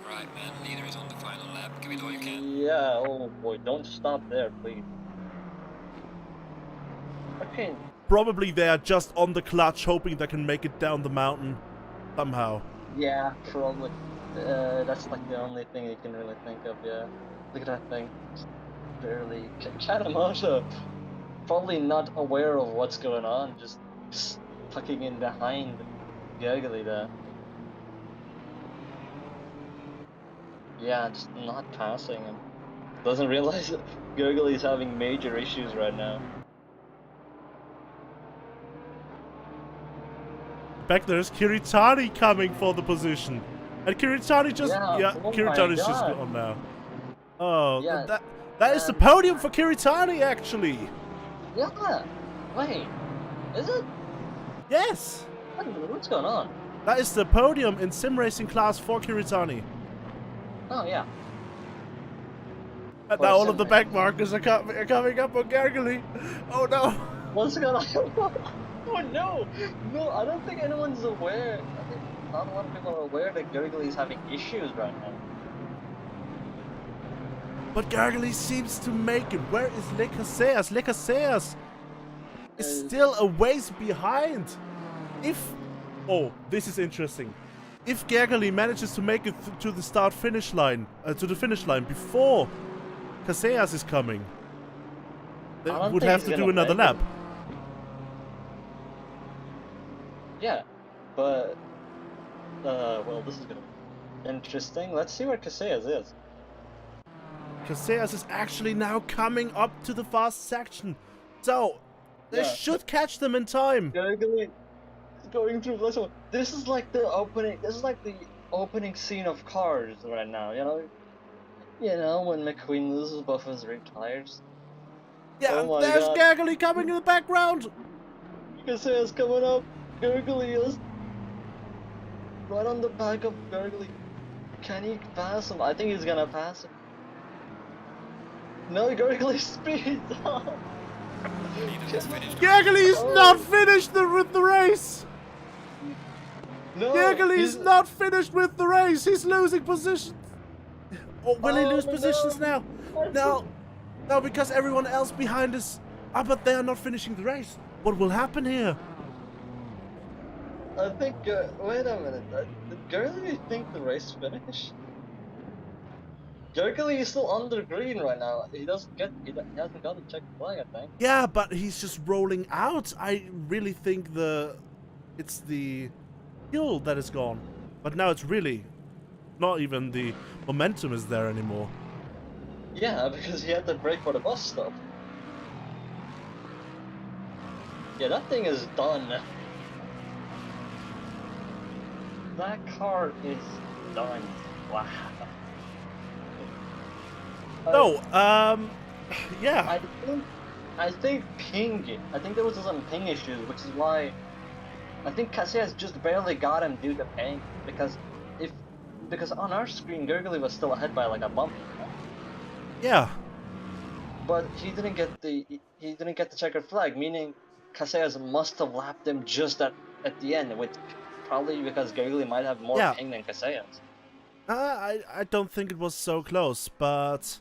Right, man. Leader is on the final lap. Give it all you can. Yeah, oh boy, don't stop there, please. Okay, probably they are just on the clutch, hoping they can make it down the mountain somehow. Yeah, probably. That's like the only thing you can really think of. Yeah, look at that thing. Barely. Kanemoto, probably not aware of what's going on, just tucking in behind Gurgly there. Yeah, just not passing him. Doesn't realize that Gurgly is having major issues right now. Back there's Kiritani coming for the position. And Kiritani just... Yeah, oh my Kiritani's just God. gone now. Oh, Yeah, that is the podium for Kiritani, actually. Yeah. Wait, is it? Yes. What's going on? That is the podium in sim racing class for Kiritani. Oh yeah. And For now all sim of the racing. back markers are coming up on Gurgly. Oh no. What's going on? Oh no! No, I don't think anyone's aware. I think not a lot of people are aware that Gurgly is having issues right now. But Gurgly seems to make it. Where is Le Casillas? Le Casillas is still a ways behind. Oh, this is interesting. If Gurgly manages to make it to the finish line before Casillas is coming, they I don't would think have he's to gonna do another make it. lap. Yeah, but well, this is gonna be interesting. Let's see where Casillas is. Casillas is actually now coming up to the fast section, so they Yeah. should catch them in time. Gurgly is going through this one. This is like the opening. This is like the opening scene of Cars right now. You know when McQueen loses both of his rear tires. Yeah, Oh my there's God. Gurgly coming in the background. Casillas coming up. Gurgly is right on the back of Gurgly. Can he pass him? I think he's gonna pass him. No, Gurgly speeds up. Leader is finished. Gurgly's Oh. not finished with the race. No, Gurgly's he's not finished with the race. He's losing positions. Or will he Oh, lose no. positions now? No, because everyone else behind us. But they are not finishing the race. What will happen here? I think. Wait a minute. Did Gurgly think the race finished? Gurgly is still under green right now. He hasn't got a check flag, I think. Yeah, but he's just rolling out. I really think it's the fuel that is gone. But now it's really not even the momentum is there anymore. Yeah, because he had to brake for the bus stop. Yeah, that thing is done. That car is done. Wow. No, yeah. I think there was some ping issues, which is why I think Casillas just barely got him due to ping, because on our screen Gurgly was still ahead by like a bump. Yeah. But he didn't get the checkered flag, meaning Casillas must have lapped him just at the end, which probably because Gurgly might have more ping than Casillas. I don't think it was so close, but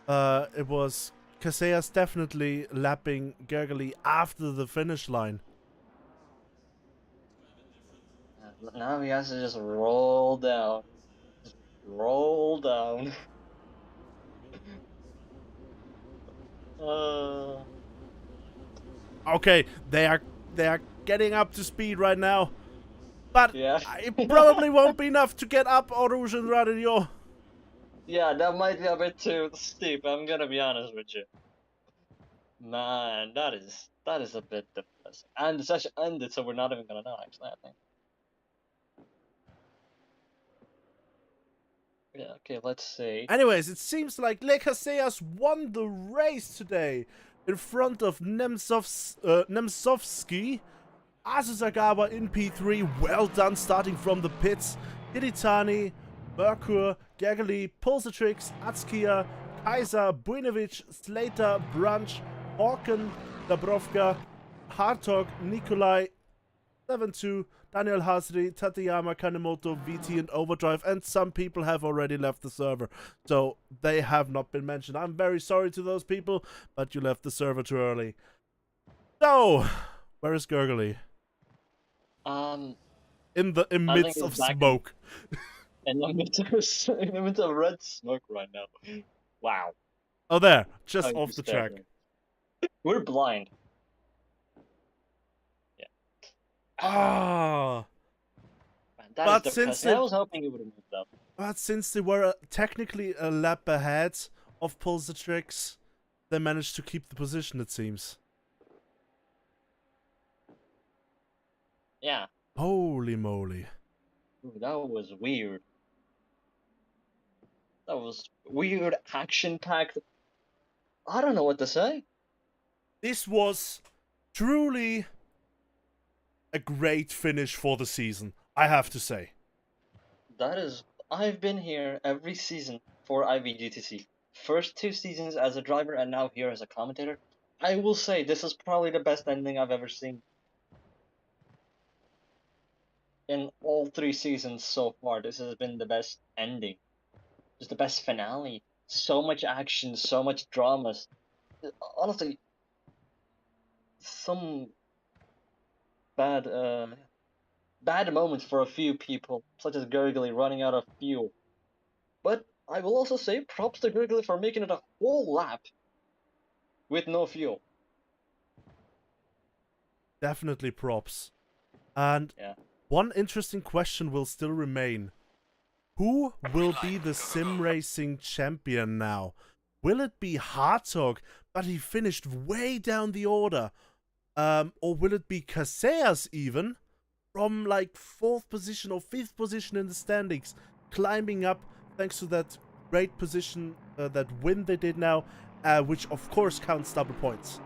it was Casillas definitely lapping Gurgly after the finish line. Now he has to just roll down. Just roll down. Okay, they are getting up to speed right now, but Yeah. it probably won't be enough to get up Orange and Radio. Yeah, that might be a bit too steep. I'm gonna be honest with you. Man, that is a bit depressing. And the session ended, so we're not even gonna know. Actually, I think. Yeah. Okay. Let's see. Anyways, it seems like Le Casillas won the race today in front of Nemcovski. Asuzagawa in P3, well done starting from the pits. Hiritani, Merkur, Gurgly, Pulsatrix, Atskia, Kaiser, Buinovic, Slater, Brunch, Orkan, Dabrovka, Hartog, Nikolai, 7-2, Daniel Hasri, Tateyama, Kanemoto, VT, and Overdrive, and some people have already left the server, so they have not been mentioned. I'm very sorry to those people, but you left the server too early. So, Where is Gurgly? In the I think midst he's of back smoke. in the midst of red smoke right now. Wow. Oh, there, Oh, just you off the just stared track. at me. We're blind. Yeah. Ah, Man, that is but depressing. I was hoping it would have moved up. but since they were technically a lap ahead of Pulsatrix, they managed to keep the position. It seems. Yeah. Holy moly! Ooh, that was weird. That was weird, action-packed. I don't know what to say. This was truly a great finish for the season, I have to say. That is, I've been here every season for IVGTC. First 2 seasons as a driver and now here as a commentator. I will say this is probably the best ending I've ever seen. In all 3 seasons so far, this has been the best ending. Just the best finale. So much action, so much drama. Honestly, some bad bad moments for a few people, such as Gurgly running out of fuel. But I will also say props to Gurgly for making it a whole lap with no fuel. Definitely props. And Yeah. one interesting question will still remain. Who will be the sim racing champion now? Will it be Hartog, but he finished way down the order? Or will it be Casillas even? From like 4th position or 5th position in the standings, climbing up thanks to that great position, that win they did now, which of course counts double points.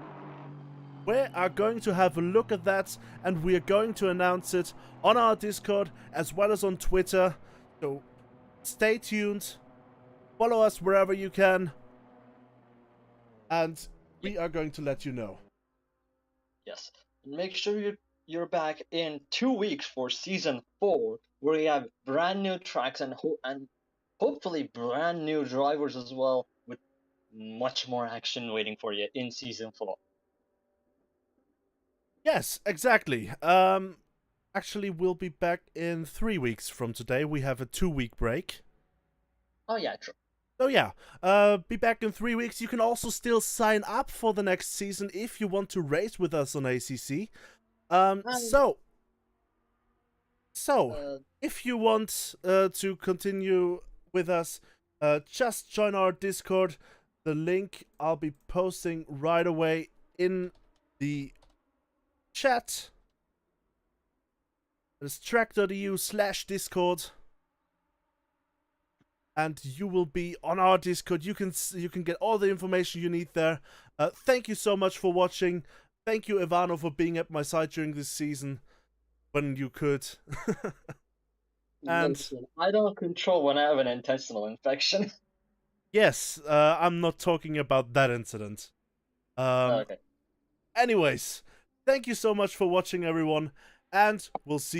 We are going to have a look at that, and we are going to announce it on our Discord as well as on Twitter. So stay tuned, follow us wherever you can, and we are going to let you know. Yes. Make sure you're back in 2 weeks for season 4, where we have brand new tracks and hopefully brand new drivers as well, with much more action waiting for you in season 4. Yes, exactly. Actually, we'll be back in 3 weeks from today. We have a 2-week break. Oh yeah, true. So yeah, be back in 3 weeks. You can also still sign up for the next season if you want to race with us on ACC. So if you want to continue with us, just join our Discord. The link I'll be posting right away in the chat. It's track.eu/Discord. And you will be on our Discord. You can get all the information you need there. Thank you so much for watching. Thank you, Ivano, for being at my side during this season when you could. And listen, I don't control when I have an intestinal infection. yes, I'm not talking about that incident. Okay. Anyways, thank you so much for watching, everyone, and we'll see you